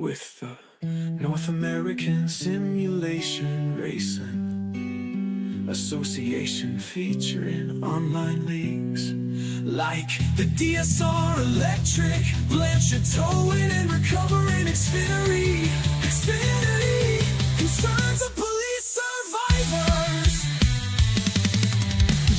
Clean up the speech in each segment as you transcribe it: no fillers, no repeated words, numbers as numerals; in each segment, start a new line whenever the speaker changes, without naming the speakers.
with the North American Simulation Racing Association, featuring online leagues like the DSR Electric, Blanchard towing and recovering Xfinity, concerns of police survivors.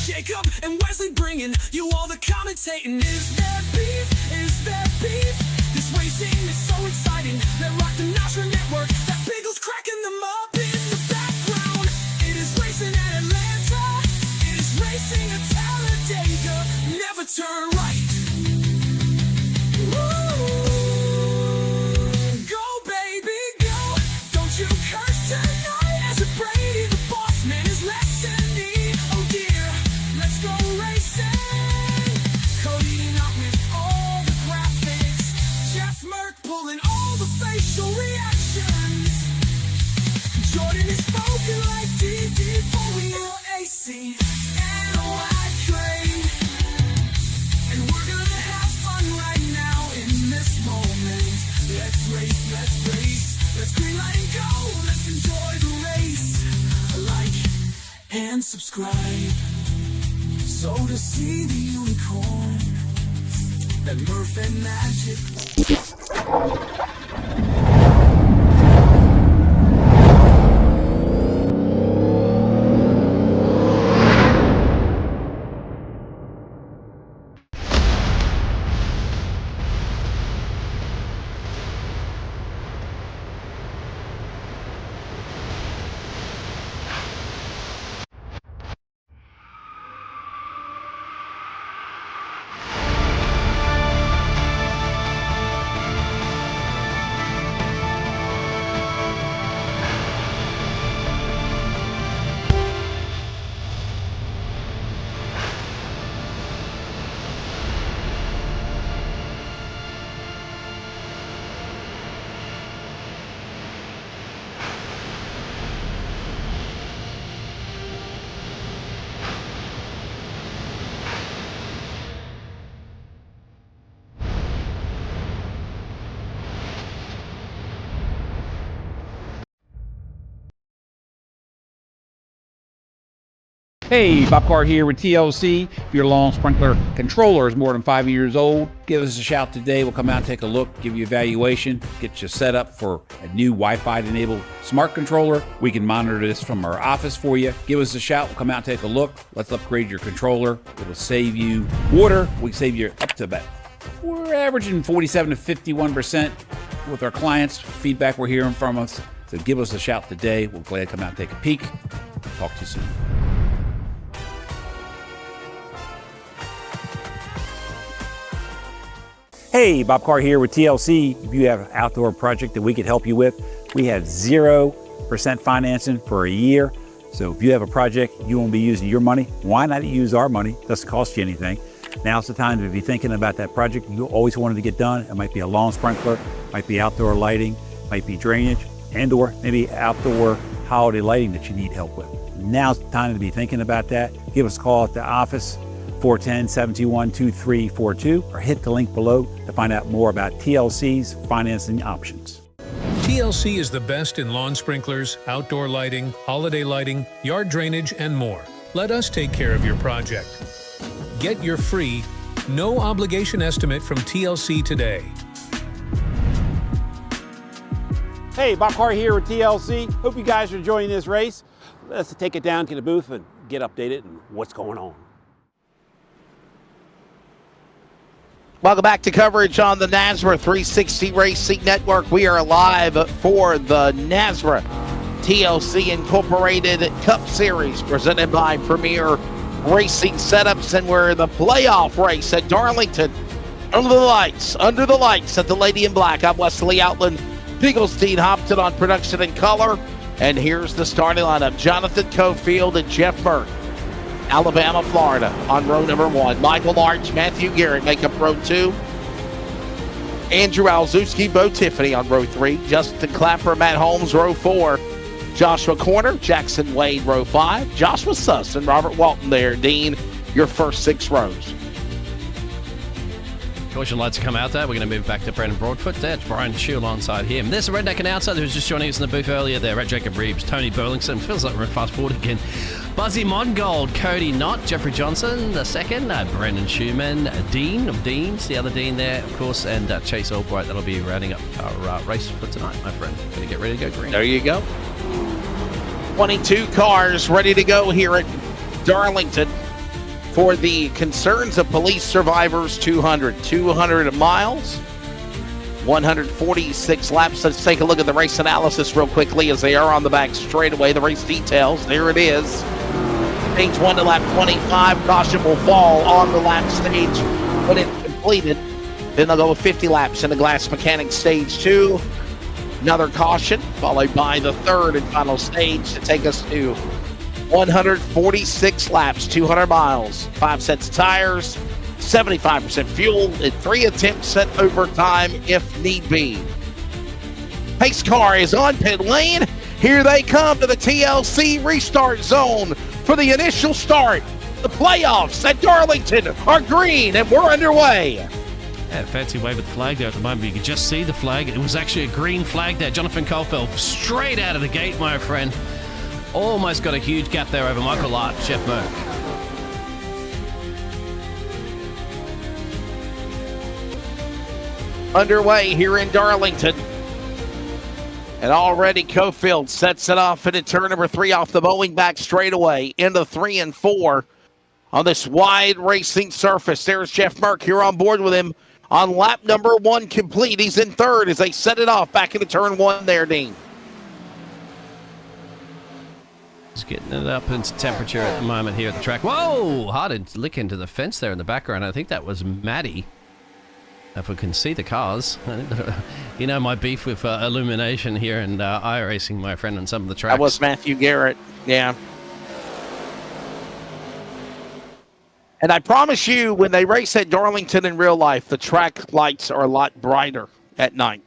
Jacob and Wesley bringing you all the commentating. Is there beef? Is there beef? This racing is so exciting. They rock the NASRA network. That Biggles cracking them up in the background. It is racing at Atlanta. It is racing at Talladega. Never turn right. Ooh, go baby, go. Don't you curse tonight. As a Brady, the boss man is lessening. Oh dear, let's go racing. Coding up with all the graphics. Jeff Merck pulling all the facial reactions. Jordan is spoken like DD for real AC and a white train. And we're gonna have fun right now in this moment. Let's race, let's green light and go. Let's enjoy the race. Like and subscribe, so to see the unicorn that Murph and Magic.
Hey, Bob Carr here with TLC. If your lawn sprinkler controller is more than 5 years old, give us a shout today. We'll come out and take a look, give you a evaluation, get you set up for a new Wi-Fi enabled smart controller. We can monitor this from our office for you. Give us a shout. We'll come out and take a look. Let's upgrade your controller. It'll save you water. We can save you up to about, we're averaging 47 to 51% with our clients. Feedback we're hearing from us. So give us a shout today. We'll glad to come out and take a peek. Talk to you soon. Hey, Bob Carr here with TLC. If you have an outdoor project that we could help you with, we have 0% financing for a year. So if you have a project, you won't be using your money, why not use our money? It doesn't cost you anything. Now's the time to be thinking about that project you always wanted to get done. It might be a lawn sprinkler, might be outdoor lighting, might be drainage, and or maybe outdoor holiday lighting that you need help with. Now's the time to be thinking about that. Give us a call at the office, 410-721-2342, or hit the link below to find out more about TLC's financing options.
TLC is the best in lawn sprinklers, outdoor lighting, holiday lighting, yard drainage, and more. Let us take care of your project. Get your free, no obligation estimate from TLC today.
Hey, Bob Carr here with TLC. Hope you guys are enjoying this race. Let's take it down to the booth and get updated on what's going on.
Welcome back to coverage on the NASRA 360 Racing Network. We are live for the NASRA TLC Incorporated Cup Series presented by Premier Racing Setups, and we're in the playoff race at Darlington. Under the lights at the Lady in Black. I'm Wesley Outland, Bigglestein Hopton on production and color. And here's the starting lineup. Jonathan Cofield and Jeff Merck. Alabama, Florida on row number 1. Michael Arch, Matthew Garrett make up row 2. Andrew Alzewski, Bo Tiffany on row 3. Justin Clapper, Matt Holmes, row 4. Joshua Corner, Jackson Wade, row 5. Joshua Suss and Robert Walton there. Dean, your first 6 rows.
Caution lights come out there. We're going to move back to Brendan Broadfoot. That's Brian Shew alongside him. There's the redneck announcer who was just joining us in the booth earlier there. Red Jacob Reeves, Tony Burlington. Feels like we're in fast forward again. Buzzy Mongold, Cody Knott, Jeffrey Johnson, the second, Brendan Schumann, Dean of Dean's, the other Dean there, of course, and Chase Albright. That'll be rounding up our race for tonight, my friend. Going to get ready to go green.
There you go. 22 cars ready to go here at Darlington for the Concerns of Police Survivors 200. 200 miles, 146 laps. Let's take a look at the race analysis real quickly as they are on the back straightaway. The race details, there it is. Stage 1 to lap 25. Caution will fall on the lap stage when it's completed. Then they'll go with 50 laps in the Glass Mechanic Stage 2. Another caution, followed by the third and final stage to take us to 146 laps, 200 miles, 5 sets of tires, 75% fuel, and 3 attempts at overtime if need be. Pace car is on pit lane. Here they come to the TLC restart zone for the initial start. The playoffs at Darlington are green, and we're underway.
Yeah, fancy wave of the flag there at the moment. You can just see the flag. It was actually a green flag there. Jonathan Caulfield straight out of the gate, my friend. Almost got a huge gap there over Michael Lart, Jeff Merck.
Underway here in Darlington. And already Caulfield sets it off into turn number 3 off the Boeing back straightaway into 3 and 4 on this wide racing surface. There's Jeff Merck here on board with him on lap number 1 complete. He's in third as they set it off back into turn 1 there, Dean.
Just getting it up into temperature at the moment here at the track. Whoa! Hard to lick into the fence there in the background. I think that was Maddie. If we can see the cars. You know my beef with illumination here and iracing, my friend, on some of the tracks.
That was Matthew Garrett, yeah. And I promise you, when they race at Darlington in real life, the track lights are a lot brighter at night.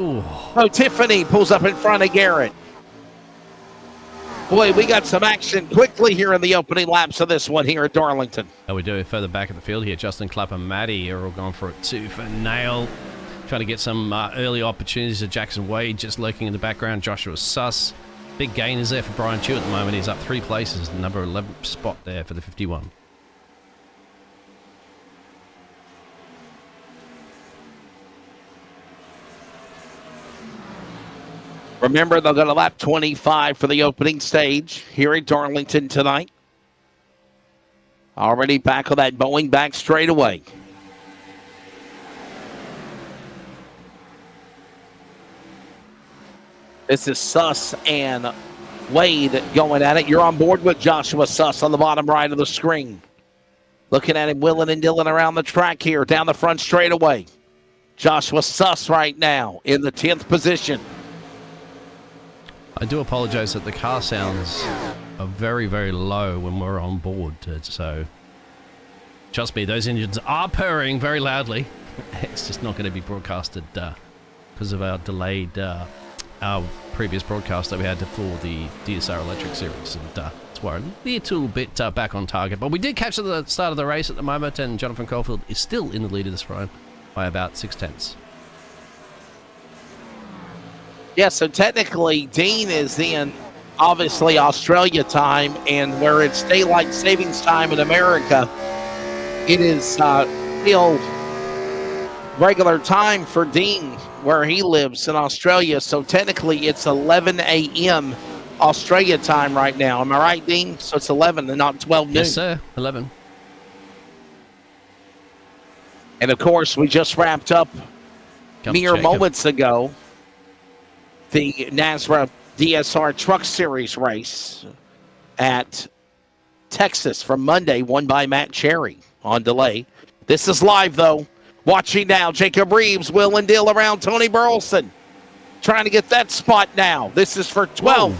Ooh.
Oh, Tiffany pulls up in front of Garrett. Boy, we got some action quickly here in the opening laps of this one here at Darlington.
Oh, we do it further back in the field here. Justin Clapp and Maddie are all going for it too for nail. Trying to get some early opportunities to Jackson Wade just lurking in the background. Joshua Suss. Big gain is there for Brian Chew at the moment. He's up 3 places, number 11 spot there for the 51.
Remember, they'll go to lap 25 for the opening stage here at Darlington tonight. Already back on that Boeing back straightaway. This is Suss and Wade going at it. You're on board with Joshua Suss on the bottom right of the screen. Looking at him willing and dealing around the track here, down the front straightaway. Joshua Suss right now in the 10th position.
I do apologize that the car sounds are very, very low when we're on board. So, trust me, those engines are purring very loudly. It's just not going to be broadcasted because of our delayed, our previous broadcast that we had for the DSR Electric Series. And that's why a little bit back on target. But we did capture the start of the race at the moment, and Jonathan Caulfield is still in the lead of this run by about 6/10.
Yeah, so technically, Dean is in, obviously, Australia time, and where it's daylight savings time in America, it is still regular time for Dean, where he lives in Australia. So technically, it's 11 a.m. Australia time right now. Am I right, Dean? So it's 11 and not 12 noon.
Yes, sir. 11.
And, of course, we just wrapped up mere moments ago the NASRA DSR Truck Series race at Texas from Monday, won by Matt Cherry on delay. This is live, though. Watching now, Jacob Reeves, Will and Deal around Tony Burleson. Trying to get that spot now. This is for 12th,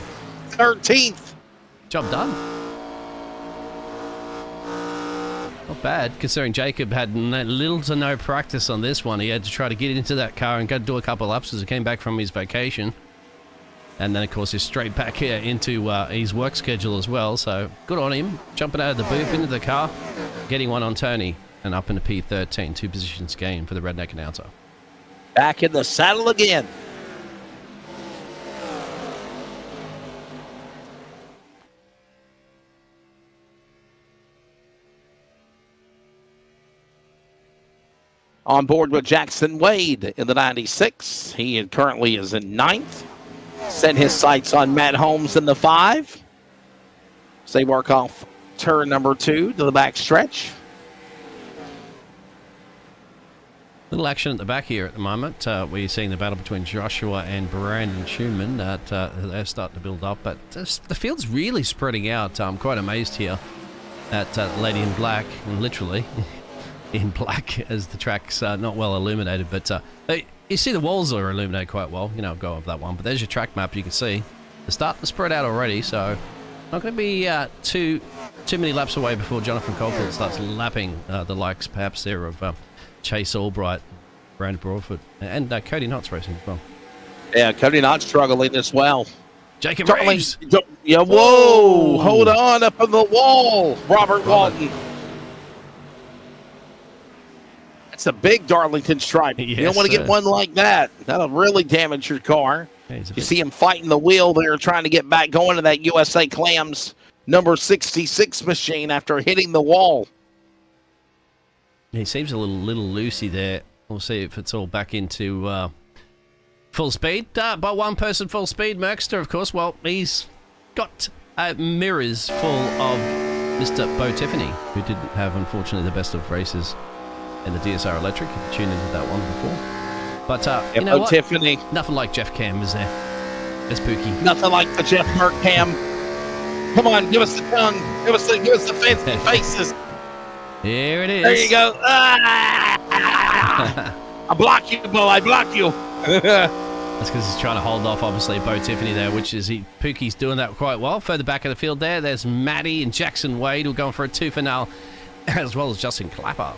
13th.
Job done. Not bad, considering Jacob had little to no practice on this one. He had to try to get into that car and go do a couple laps as he came back from his vacation. And then, of course, he's straight back here into his work schedule as well. So good on him, jumping out of the booth into the car. getting one on Tony and up into P13. 2 positions gained for the redneck announcer.
Back in the saddle again. On board with Jackson Wade in the 96. He currently is in 9th. Set his sights on Matt Holmes in the 5. As they work off turn number 2 to the back stretch.
Little action at the back here at the moment. We're seeing the battle between Joshua and Brandon Schumann. They're starting to build up, but the field's really spreading out. I'm quite amazed here at Lady in Black, and literally in black, as the track's not well illuminated. But you see the walls are illuminated quite well. I'll go over that one. But there's your track map. You can see they're starting to spread out already, so not going to be too many laps away before Jonathan Caulfield starts lapping the likes perhaps there of Chase Albright, Brandon Broadfoot, and Cody Knott's racing as well.
Yeah, Cody Knott's struggling as well.
Jacob Reeves.
Yeah, whoa! Hold on up on the wall, Robert Walton. That's a big Darlington stripe.
Yes,
you don't want to get one like that. That'll really damage your car.
Yeah,
you see him fighting the wheel there, trying to get back going to that USA Clams number 66 machine after hitting the wall.
He seems a little loosey there. We'll see if it's all back into full speed. By one person full speed, Merkster, of course. Well, he's got mirrors full of Mr. Bo Tiffany, who didn't have, unfortunately, the best of races in the DSR Electric. You can tune into that one before. But, you know what?
Tiffany.
Nothing like Jeff Cam, is there? It's Pookie.
Nothing like the Jeff Merck Cam. Come on, give us the tongue. Give us the fancy faces.
Here it is.
There you go. Ah! I block you, Bo. I block you.
That's because he's trying to hold off, obviously, Bo Tiffany there, which is Pookie's doing that quite well. Further back of the field there's Maddie and Jackson Wade who are going for a 2 finale, as well as Justin Clapper.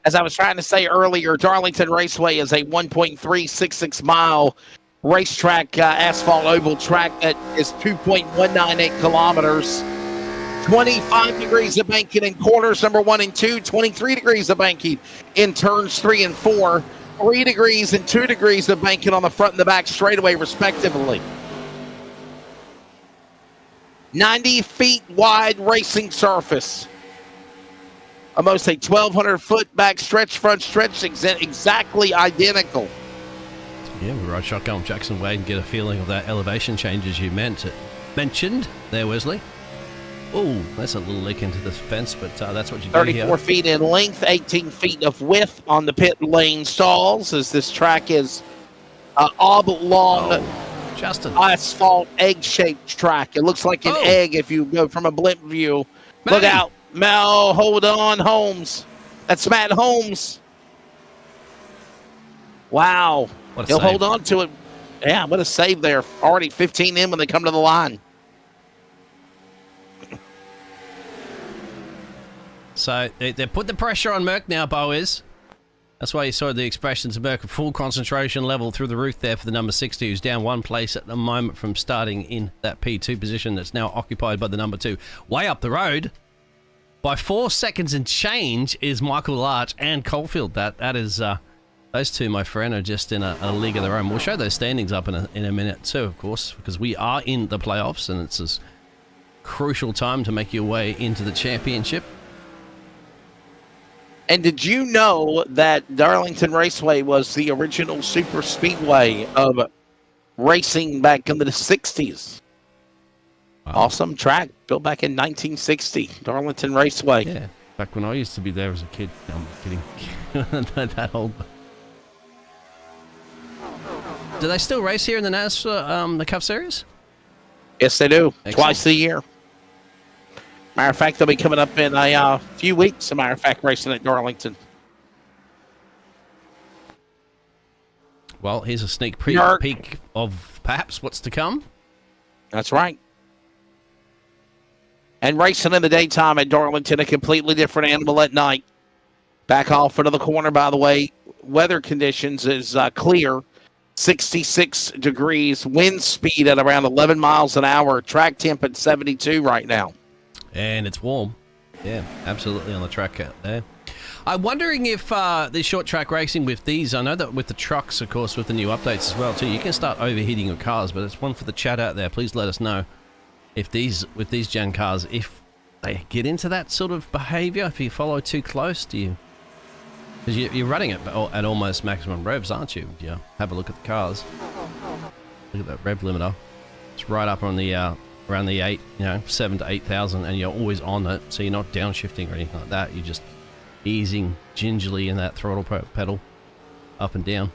As I was trying to say earlier, Darlington Raceway is a 1.366 mile racetrack, asphalt oval track that is 2.198 kilometers. 25 degrees of banking in corners number 1 and 2, 23 degrees of banking in turns 3 and 4, 3 degrees and 2 degrees of banking on the front and the back straightaway, respectively. 90 feet wide racing surface. Almost a 1,200-foot back stretch, front stretch, exactly identical.
Yeah, we ride shotgun with Jackson Wade and get a feeling of that elevation change as you mentioned there, Wesley. Oh, that's a little leak into the fence, but that's what you do here.
34 feet in length, 18 feet of width on the pit lane stalls, as this track is oblong
Justin.
asphalt egg-shaped track. It looks like an egg if you go from a blimp view. Look out. Mel, hold on, Holmes. That's Matt Holmes. Wow. He'll hold on to it. Yeah, what a save there. Already 15 in when they come to the line.
So they put the pressure on Merck now, Bo is. That's why you saw the expressions of Merck, full concentration level through the roof there for the number 60, who's down 1 place at the moment from starting in that P2 position that's now occupied by the number 2. Way up the road, by 4 seconds and change, is Michael Larch and Caulfield. That is, those two, my friend, are just in a league of their own. We'll show those standings up in a minute too, of course, because we are in the playoffs and it's a crucial time to make your way into the championship.
And did you know that Darlington Raceway was the original super speedway of racing back in the 60s? Wow. Awesome track, built back in 1960, Darlington Raceway.
Yeah, back when I used to be there as a kid. No, I'm kidding. Not that old. Do they still race here in the NASRA, the Cup Series?
Yes, they do.
Excellent.
Twice a year. Matter of fact, they'll be coming up in a few weeks, as a matter of fact, racing at Darlington.
Well, here's a sneak peek of perhaps what's to come.
That's right. And racing in the daytime at Darlington, a completely different animal at night. Back off into the corner, by the way. Weather conditions is clear. 66 degrees. Wind speed at around 11 miles an hour. Track temp at 72 right now.
And it's warm. Yeah, absolutely on the track out there. I'm wondering if the short track racing with these, I know that with the trucks, of course, with the new updates as well, too, you can start overheating your cars, but it's one for the chat out there. Please let us know if with these gen cars, if they get into that sort of behavior, if you follow too close, because you're running it at almost maximum revs, aren't you? Yeah, have a look at the cars. Look at that rev limiter. It's right up on the around the 7 to 8,000, and you're always on it, so you're not downshifting or anything like that. You're just easing gingerly in that throttle pedal up and down.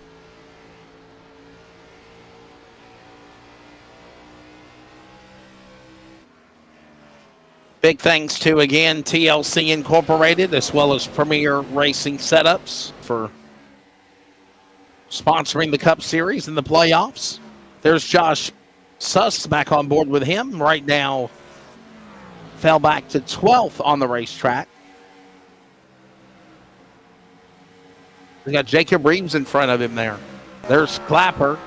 Big thanks to, again, TLC Incorporated, as well as Premier Racing Setups for sponsoring the Cup Series and the playoffs. There's Josh Suss back on board with him. Right now, fell back to 12th on the racetrack. We got Jacob Reeves in front of him there. There's Clapper.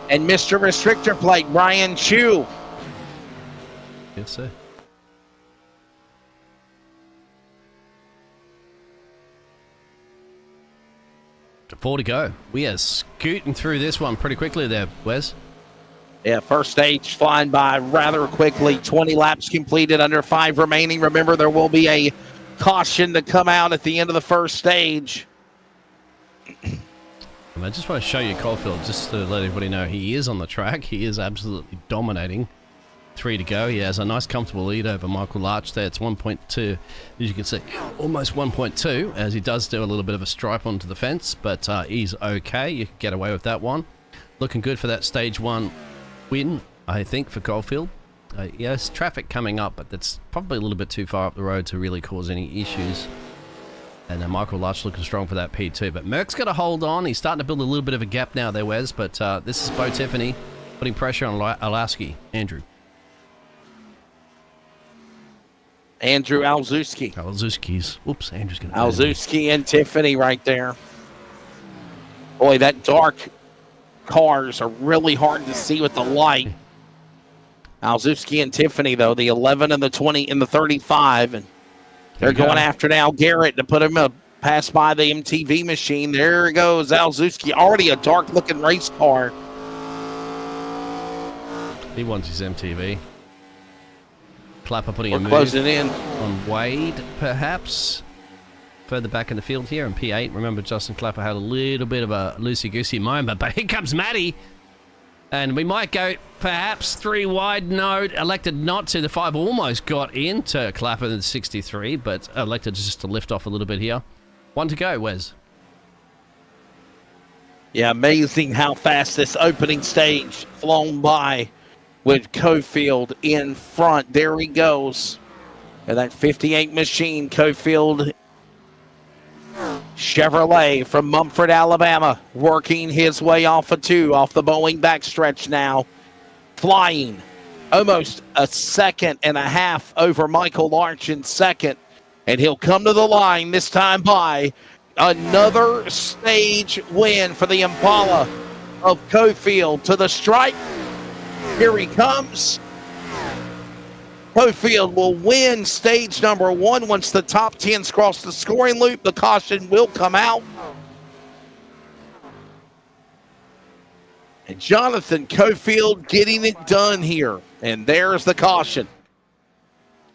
And Mr. Restrictor Plate, Brian Chu.
Yes, sir. Four to go. We are scooting through this one pretty quickly there, Wes.
Yeah, first stage flying by rather quickly. 20 laps completed, under 5 remaining. Remember, there will be a caution to come out at the end of the first stage.
I just want to show you Caulfield, just to let everybody know he is on the track. He is absolutely dominating. 3 to go. He has a nice comfortable lead over Michael Larch there. It's 1.2, as you can see, almost 1.2, as he does do a little bit of a stripe onto the fence, but he's okay. You can get away with that one. Looking good for that stage 1 win, I think, for Caulfield. Yes, traffic coming up, but that's probably a little bit too far up the road to really cause any issues. And Michael Larch looking strong for that P2, but Merck's got to hold on. He's starting to build a little bit of a gap now there, Wes, but this is Bo Tiffany putting pressure on Alaski. Andrew
Alzewski.
Oops, Andrew's going to...
Alzewski and Tiffany right there. Boy, that dark cars are really hard to see with the light. Alzewski and Tiffany, though, the 11 and the 20 and the 35. And they're going after now Garrett to put him pass by the MTV machine. There goes Alzewski. Already a dark-looking race car.
He wants his MTV. Clapper putting
We're
a move
closing in
on Wade, perhaps. Further back in the field here in P8. Remember, Justin Clapper had a little bit of a loosey-goosey moment, but here comes Matty. And we might go perhaps 3 wide. No, elected not to. The 5 almost got into Clapper in the 63, but elected just to lift off a little bit here. 1 to go, Wes.
Yeah, amazing how fast this opening stage flown by with Cofield in front. There he goes. And that 58 machine, Cofield Chevrolet from Mumford, Alabama, working his way off a 2, off the Boeing backstretch now. Flying almost a second and a half over Michael Larch in second. And he'll come to the line this time by another stage win for the Impala of Cofield. To the stripe. Here he comes. Cofield will win stage number 1 once the top 10s cross the scoring loop. The caution will come out. And Jonathan Cofield getting it done here. And there's the caution.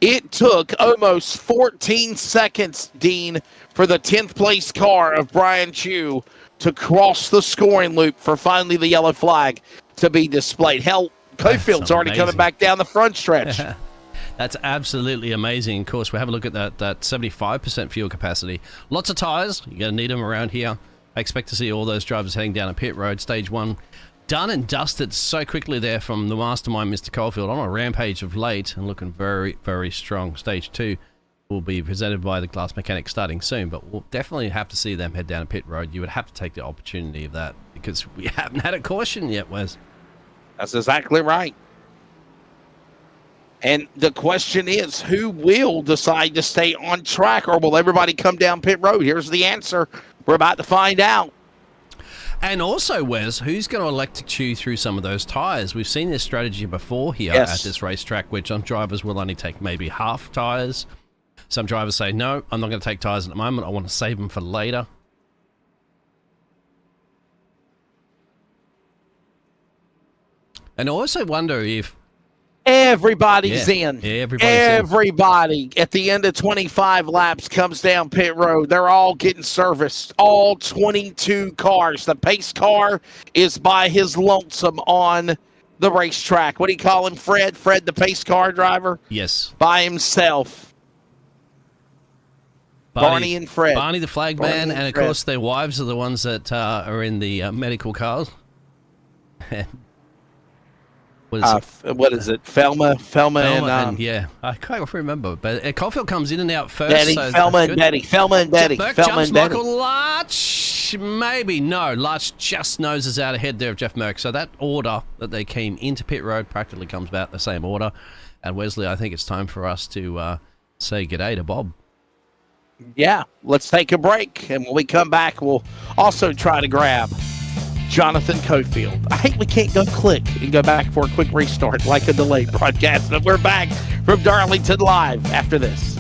It took almost 14 seconds, Dean, for the 10th place car of Brian Chu to cross the scoring loop for finally the yellow flag to be displayed. Hell, Cofield's already coming back down the front stretch.
That's absolutely amazing. Of course, we have a look at that 75% fuel capacity. Lots of tyres. You're going to need them around here. I expect to see all those drivers heading down a pit road. Stage 1 done and dusted so quickly there from the mastermind, Mr. Caulfield, on a rampage of late and looking very, very strong. Stage 2 will be presented by the Glass Mechanics starting soon, but we'll definitely have to see them head down a pit road. You would have to take the opportunity of that because we haven't had a caution yet, Wes.
That's exactly right. And the question is, who will decide to stay on track, or will everybody come down pit road? Here's the answer. We're about to find out.
And also, Wes, who's going to elect to chew through some of those tyres? We've seen this strategy before here at this racetrack, where some drivers will only take maybe half tyres. Some drivers say, no, I'm not going to take tyres at the moment. I want to save them for later. And I also wonder if
everybody's in.
Yeah, everybody
at the end of 25 laps comes down pit road. They're all getting serviced. All 22 cars. The pace car is by his lonesome on the racetrack. What do you call him, Fred? Fred, the pace car driver?
Yes.
By himself. Barney and Fred.
Barney the flag man, and of course their wives are the ones that are in the medical cars.
What is it? Felma and
yeah, I can't remember. But Caulfield comes in and out first.
Felma and Betty.
Jeff jumps Michael Larch. Maybe. No, Larch just noses out ahead there of Jeff Merck. So that order that they came into pit road practically comes about the same order. And Wesley, I think it's time for us to say g'day to Bob.
Yeah, let's take a break. And when we come back, we'll also try to grab Jonathan Cofield. I hate we can't go click and go back for a quick restart like a delayed broadcast. But we're back from Darlington Live after this.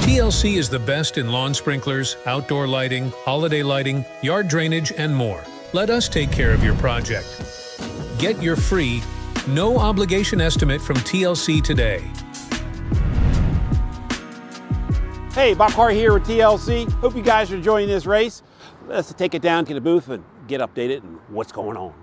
TLC is the best in lawn sprinklers, outdoor lighting, holiday lighting, yard drainage, and more. Let us take care of your project. Get your free, no obligation estimate from TLC today.
Hey, Bob Carr here with TLC. Hope you guys are enjoying this race. Let's take it down to the booth and get updated on what's going on.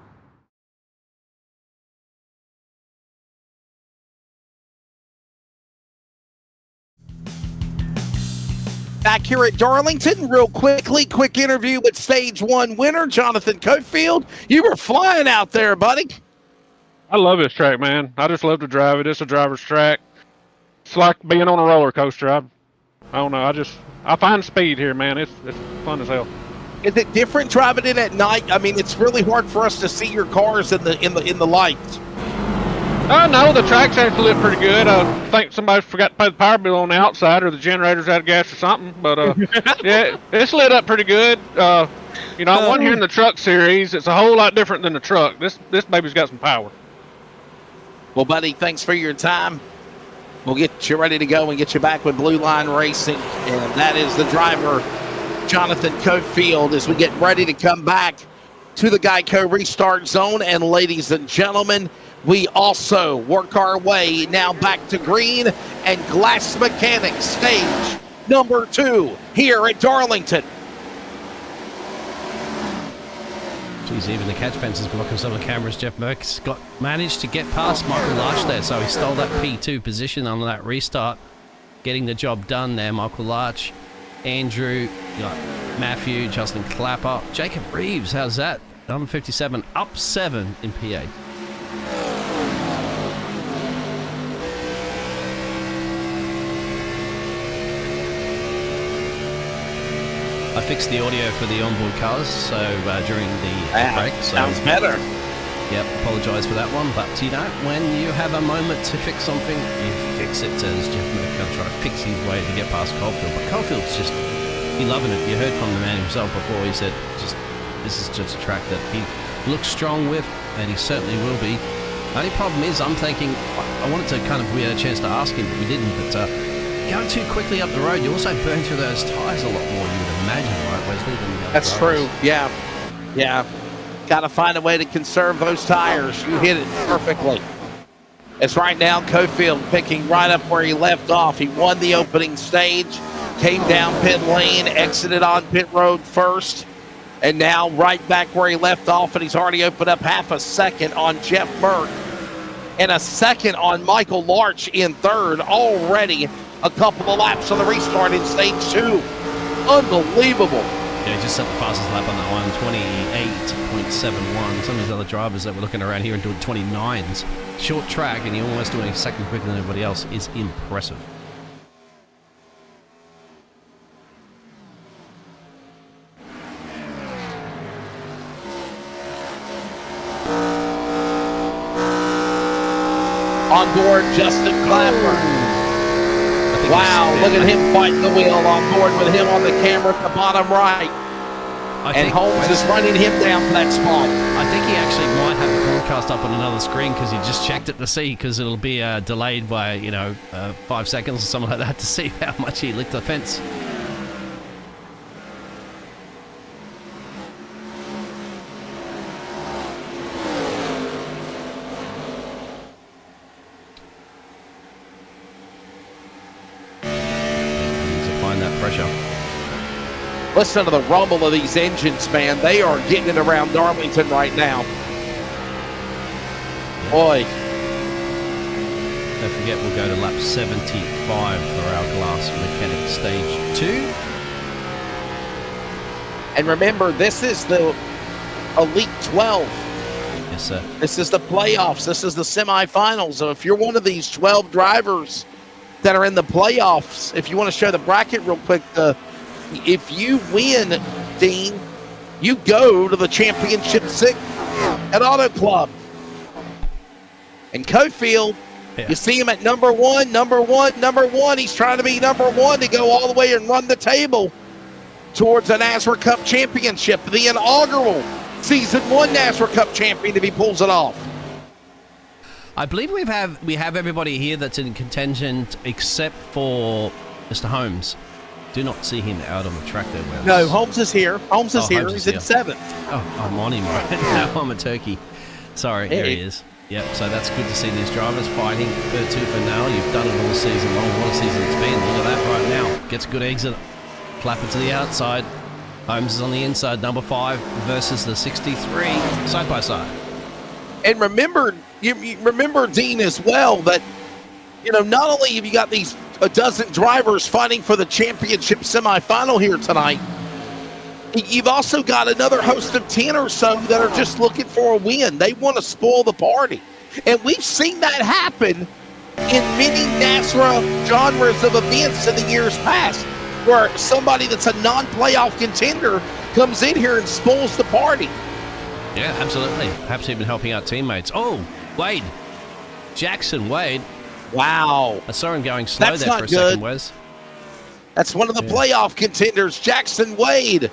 Back here at Darlington, real quickly, quick interview with Stage 1 winner, Jonathan Cofield. You were flying out there, buddy.
I love this track, man. I just love to drive it. It's a driver's track. It's like being on a roller coaster. I don't know. I find speed here, man. It's fun as hell.
Is it different driving it at night? I mean, it's really hard for us to see your cars in the lights.
No, the track's actually lit pretty good. I think somebody forgot to pay the power bill on the outside, or the generator's out of gas or something. But yeah, it's lit up pretty good. I won here in the truck series. It's a whole lot different than the truck. This baby's got some power.
Well, buddy, thanks for your time. We'll get you ready to go and get you back with Blue Line Racing, and that is the driver, Jonathan Cofield, as we get ready to come back to the Geico Restart Zone. And ladies and gentlemen, we also work our way now back to green and Glass Mechanics stage number 2 here at Darlington.
Geez, even the catch fence is blocking some of the cameras. Jeff Merck's managed to get past Michael Larch there, so he stole that P2 position on that restart, getting the job done there. Michael Larch, Andrew, Matthew, Justin Clapper, Jacob Reeves. How's that? Number 57, up 7 in P8. I fixed the audio for the onboard cars, so during the break. So,
sounds better.
Yep, apologise for that one, but when you have a moment to fix something, you fix it. Says Jeff Merck, trying to fix his way to get past Caulfield, but Caulfield's just loving it. You heard from the man himself before. He said, this is just a track that he looks strong with, and he certainly will be. Only problem is, I'm thinking, I wanted to we had a chance to ask him, but we didn't. But going too quickly up the road, you also burn through those tyres a lot more, you would imagine, right, Wesley?
That's true. Yeah. Got to find a way to conserve those tires. You hit it perfectly. It's right now Cofield picking right up where he left off. He won the opening stage, came down pit lane, exited on pit road first, and now right back where he left off, and he's already opened up half a second on Jeff Merck and a second on Michael Larch in third. Already a couple of laps on the restart in stage 2. Unbelievable.
Yeah, he just set the fastest lap on that one, 28.71. Some of these other drivers that were looking around here and doing 29s. Short track, and he almost doing a second quicker than everybody else is impressive.
On board, Justin Clapper. Wow, look at him fighting the wheel. On board with him on the camera at the bottom right. And Holmes is running him down to that spot.
I think he actually might have the broadcast up on another screen because he just checked it to see, because it'll be delayed by 5 seconds or something like that to see how much he licked the fence. He's applying that pressure.
Listen to the rumble of these engines, man. They are getting it around Darlington right now. Boy.
Don't forget, we'll go to lap 75 for our glass mechanic stage 2.
And remember, this is the Elite 12.
Yes, sir.
This is the playoffs. This is the semifinals. So if you're one of these 12 drivers that are in the playoffs, if you want to show the bracket real quick, if you win, Dean, you go to the Championship 6 at Auto Club. And Cofield, you see him at number one. He's trying to be number one to go all the way and run the table towards the NASRA Cup Championship, the inaugural Season 1 NASRA Cup champion if he pulls it off.
I believe we have everybody here that's in contention except for Mr. Holmes. Do not see him out on the track there. Wes.
No, Holmes is here. Holmes is here. He's in 7th.
Oh, I'm on him right now. I'm a turkey. Sorry, there he is. Yep, so that's good to see these drivers fighting tooth and nail. You've done it all season long. What a season it's been. Look at that right now. Gets a good exit. Clap it to the outside. Holmes is on the inside, number 5 versus the 63, side by side.
And remember, you remember, Dean, as well, that, not only have you got these a dozen drivers fighting for the championship semifinal here tonight, you've also got another host of 10 or so that are just looking for a win. They want to spoil the party. And we've seen that happen in many NASRA genres of events in the years past, where somebody that's a non-playoff contender comes in here and spoils the party.
Yeah, absolutely. Perhaps even helping out teammates. Oh, Wade. Jackson Wade.
Wow.
I saw him going slow
That's
there
not
for a
good.
second, Wes.
That's one of the playoff contenders, Jackson Wade.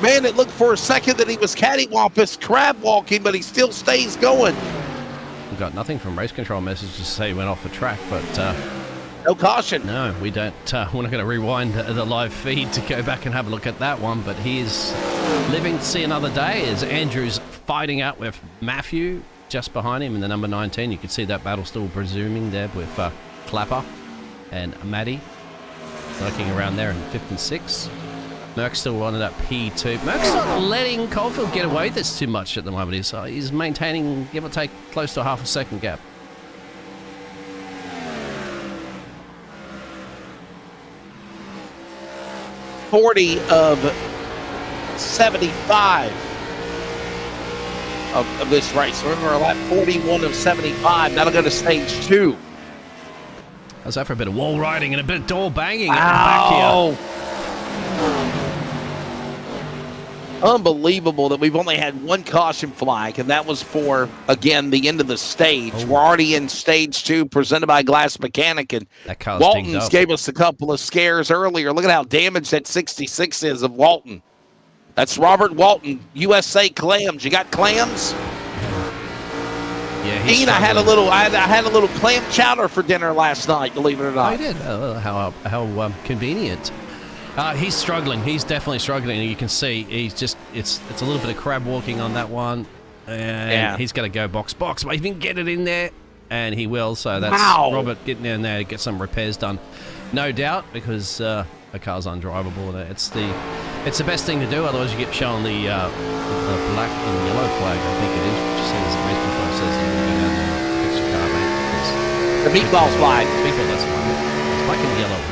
Man, it looked for a second that he was cattywampus, crab walking, but he still stays going.
We've got nothing from race control messages to say he went off the track, but
no caution.
No, we don't. We're not going to rewind the live feed to go back and have a look at that one, but he is living to see another day as Andrew's fighting out with Matthew just behind him in the number 19. You can see that battle still presuming there with Clapper and Maddie lurking around there in 5th and 6th. Merck's still running at P2. Merck's not letting Caulfield get away with this too much at the moment. He's maintaining, give or take, close to a half a second gap.
.40 of 75 of this race. Remember, lap 41 of 75. That'll go to stage 2.
How's that for a bit of wall riding and a bit of door banging?
Wow. Back here. Unbelievable that we've only had one caution flag, and that was for, again, the end of the stage.
Oh.
We're already in stage 2, presented by Glass Mechanic, and Walton's gave us a couple of scares earlier. Look at how damaged that 66 is of Walton. That's Robert Walton, USA Clams. You got clams?
Yeah,
Dean, I had a little clam chowder for dinner last night, believe it or not.
I did. How convenient. He's struggling. He's definitely struggling. You can see he's just it's a little bit of crab walking on that one, and he's going to go box. But he can get it in there, and he will. So that's Robert getting in there to get some repairs done, no doubt, because the car's undrivable. It's the best thing to do. Otherwise, you get shown the black and yellow flag. I think it is, which says the race control says you can go down there and fix your car, mate.
The meatball flag.
Meatball, that's fine. It's black and yellow.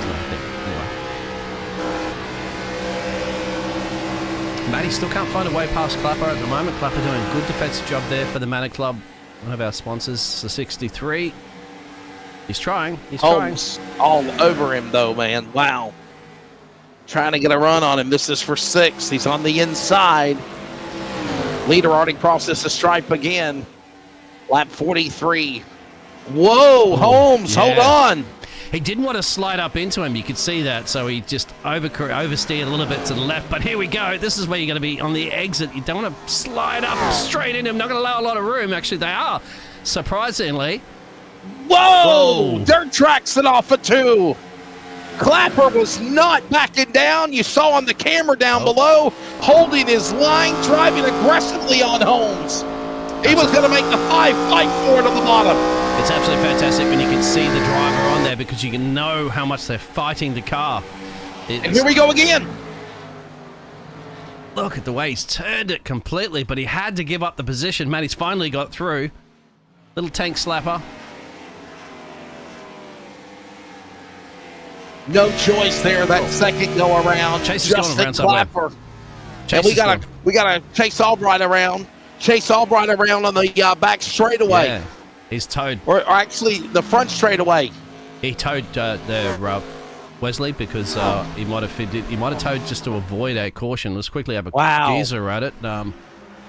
Matty still can't find a way past Clapper at the moment. Clapper doing a good defensive job there for the Manic Club, one of our sponsors, the 63. He's trying.
Holmes all over him, though, man. Wow. Trying to get a run on him. This is for 6. He's on the inside. Leader already crosses the stripe again. Lap 43. Whoa, Holmes, hold on.
He didn't want to slide up into him. You could see that, so he just oversteered a little bit to the left. But here we go. This is where you're going to be on the exit. You don't want to slide up straight into him. Not going to allow a lot of room. Actually, they are, surprisingly.
Whoa! Dirt tracks it off of 2. Clapper was not backing down. You saw on the camera down below, holding his line, driving aggressively on Holmes. He was going to make the 5 fight for it on the bottom.
It's absolutely fantastic when you can see the driver on there because you can know how much they're fighting the car.
And here we go again.
Look at the way he's turned it completely, but he had to give up the position. Matty's finally got through. Little tank slapper.
No choice there. That second go around.
Chase is going around
Clapper. And we gotta chase Albright around. Chase Albright around on the back straightaway.
Yeah, he's towed.
Or actually, the front straightaway.
He towed Wesley because he might have towed just to avoid a caution. Let's quickly have a geezer at it.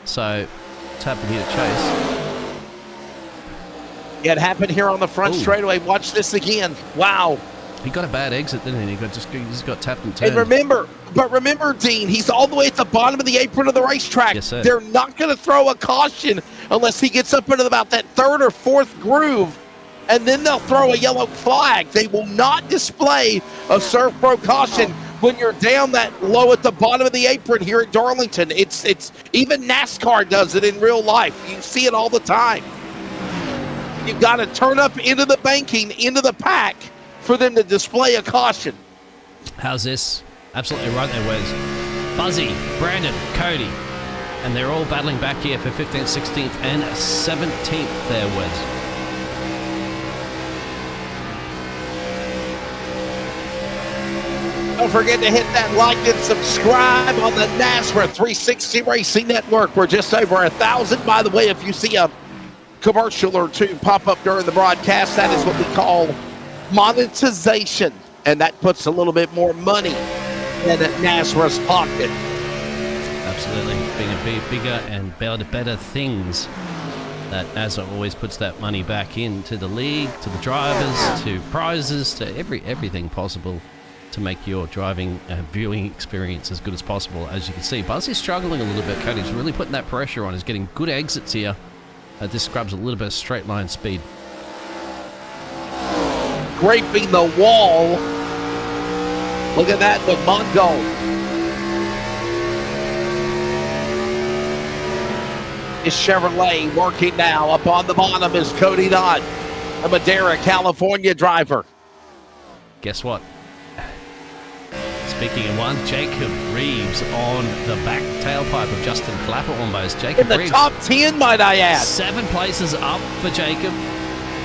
So it's happened here to Chase.
It happened here on the front straightaway. Watch this again. Wow.
He got a bad exit, didn't he? He just got tapped and turned.
And remember, Dean, he's all the way at the bottom of the apron of the racetrack.
Yes, sir.
They're not going to throw a caution unless he gets up into about that 3rd or 4th groove, and then they'll throw a yellow flag. They will not display a Surf Pro caution when you're down that low at the bottom of the apron here at Darlington. It's even NASCAR does it in real life. You see it all the time. You've got to turn up into the banking, into the pack, for them to display a caution.
How's this? Absolutely right there, Wes. Buzzy, Brandon, Cody, and they're all battling back here for 15th, 16th, and 17th there, Wes.
Don't forget to hit that like and subscribe on the NASRA 360 Racing Network. We're just over 1,000. By the way, if you see a commercial or two pop up during the broadcast, that is what we call monetization, and that puts a little bit more money in NASRA's pocket.
Absolutely. Bigger and better things. That NASRA always puts that money back into the league, to the drivers, to prizes, to everything possible to make your driving viewing experience as good as possible. As you can see, Buzz is struggling a little bit. Cody's really putting that pressure on. He's getting good exits here. This scrubs a little bit of straight line speed.
Scraping the wall. Look at that with Mongo. Is Chevrolet working now. Up on the bottom is Cody Dodd, a Madera, California driver.
Guess what? Speaking of one, Jacob Reeves on the back tailpipe of Justin Clapper almost. Jacob
in the
Reeves,
top 10, might I add.
7 places up for Jacob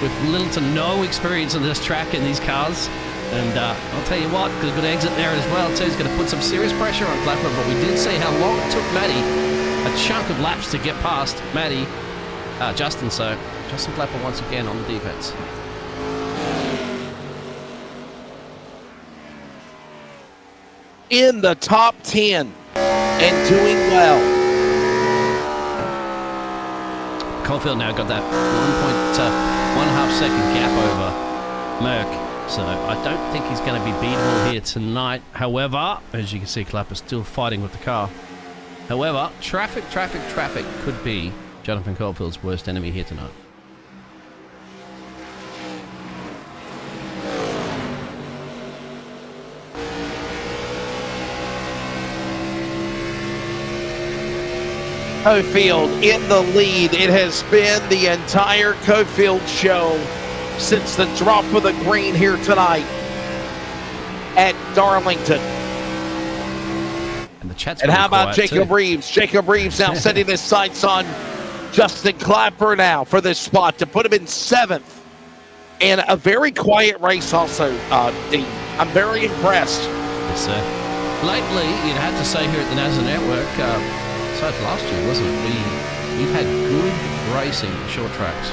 with little to no experience on this track in these cars. And I'll tell you what, got a good exit there as well. So he's going to put some serious pressure on Clapper, but we did see how long it took Matty a chunk of laps to get past Justin. So Justin Clapper once again on the defense.
In the top 10 and doing well.
Caulfield now got that 1.5 second gap over Merck, so I don't think he's going to be beatable here tonight. However, as you can see, Clapper's still fighting with the car. However, traffic could be Jonathan Caulfield's worst enemy here tonight.
Cofield in the lead. It has been the entire Cofield show since the drop of the green here tonight at Darlington.
And the chat's
and how about
quiet
Jacob
too.
Reeves? Jacob Reeves now setting his sights on Justin Clapper now for this spot to put him in 7th. And a very quiet race also, Dean. I'm very impressed.
Yes, sir. Lately, you'd have to say here at the NASRA Network, besides last year, wasn't it? We've had good racing short tracks.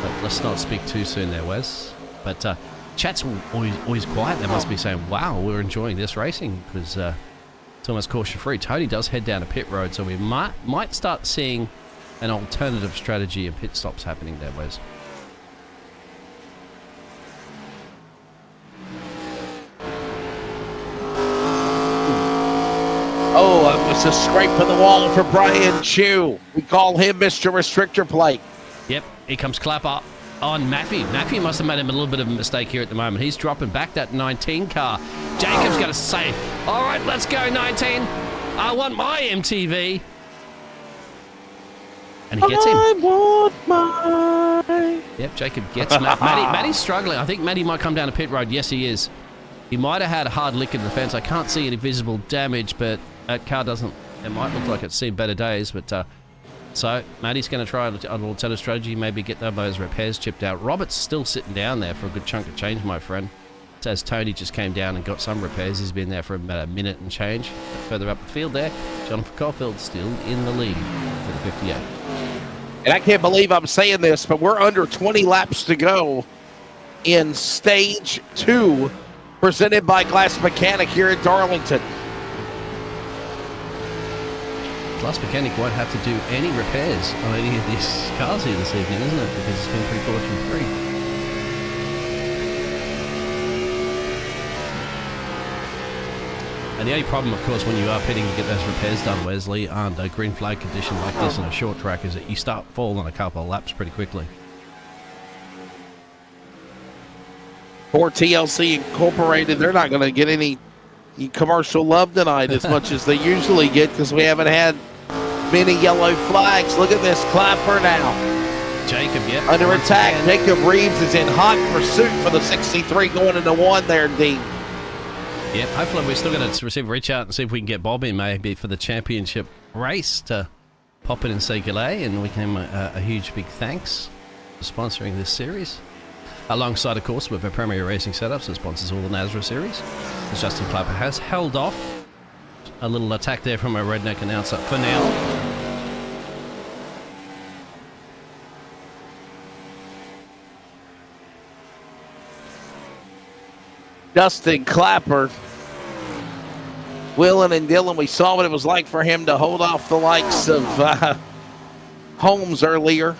But let's not speak too soon there, Wes. But chat's always quiet. They must be saying, wow, we're enjoying this racing because it's almost caution-free. Tony does head down a pit road, so we might start seeing an alternative strategy and pit stops happening there, Wes.
was a scrape of the wall for Brian Chu. We call him Mr. Restrictor Plate.
Yep, here comes Clapper on Matthew. Matthew must have made him a little bit of a mistake here at the moment. He's dropping back that 19 car. Jacob's going to say, all right, let's go 19. I want my MTV. And he gets him.
I want my...
Yep, Jacob gets Matty's struggling. I think Matty might come down to pit road. Yes, he is. He might have had a hard lick in the fence. I can't see any visible damage, but that car doesn't... It might look like it's seen better days, but... So, Matty's going to try an alternative strategy, maybe get those repairs chipped out. Robert's still sitting down there for a good chunk of change, my friend. As Tony just came down and got some repairs. He's been there for about a minute and change. Further up the field there, Jonathan Caulfield still in the lead for the 58.
And I can't believe I'm saying this, but we're under 20 laps to go in Stage 2, presented by Glass Mechanic here at Darlington.
Glass Mechanic won't have to do any repairs on any of these cars here this evening, isn't it? Because it's been precaution free. And the only problem, of course, when you are pitting to get those repairs done, Wesley, on a green flag condition like this in a short track, is that you start falling a couple of laps pretty quickly.
For TLC Incorporated, they're not going to get any commercial love tonight as much as they usually get because we haven't had many yellow flags. Look at this Clapper now.
Jacob, yep.
Under attack. Jacob Reeves is in hot pursuit for the 63 going into 1 there, Dean.
Yep, hopefully we're still going to receive a reach out and see if we can get Bob in maybe for the championship race to pop in and say g'day, and we can a huge big thanks for sponsoring this series. Alongside, of course, with our Premier Racing Setups that sponsors all the NASRA series. As Justin Clapper has held off. A little attack there from our redneck announcer for now.
Justin Clapper, Willen and Dillon, we saw what it was like for him to hold off the likes of Holmes earlier.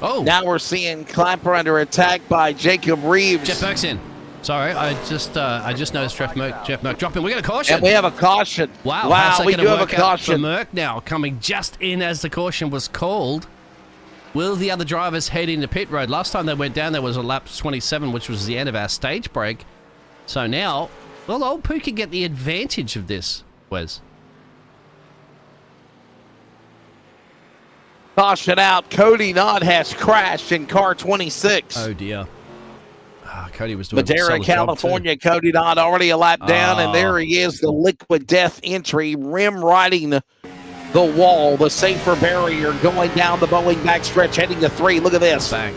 Oh.
Now we're seeing Clapper under attack by Jacob Reeves.
Jeff Merck's in. Sorry, I just noticed Jeff Merck dropping. We got a caution.
And we have a caution.
Wow,
we do have a caution.
For Merck now, coming just in as the caution was called. Will the other drivers head into pit road? Last time they went down, there was a lap 27, which was the end of our stage break. So now, will old Pookie get the advantage of this, Wes?
Caution out. Cody Knott has crashed in car 26.
Oh, dear. Cody was doing
Madera, California. Cody Knott already a lap down, and there he is, the liquid death entry, rim riding the wall, the safer barrier, going down the bowling backstretch, heading to 3. Look at this.
Bang.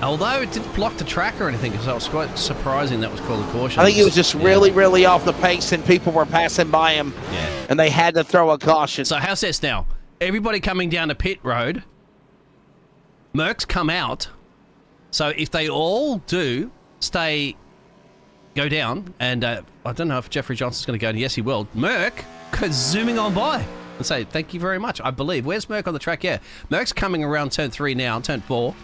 Although it didn't block the track or anything, because that was quite surprising that was called a caution.
I think he was just really off the pace, and people were passing by him, and they had to throw a caution.
So how's this now? Everybody coming down to pit road. Merck's come out. So if they all do go down, and I don't know if Jeffrey Johnson's going to go, and yes, he will. Merck goes zooming on by and say, thank you very much, I believe. Where's Merck on the track? Yeah, Merck's coming around turn 3 now, turn 4.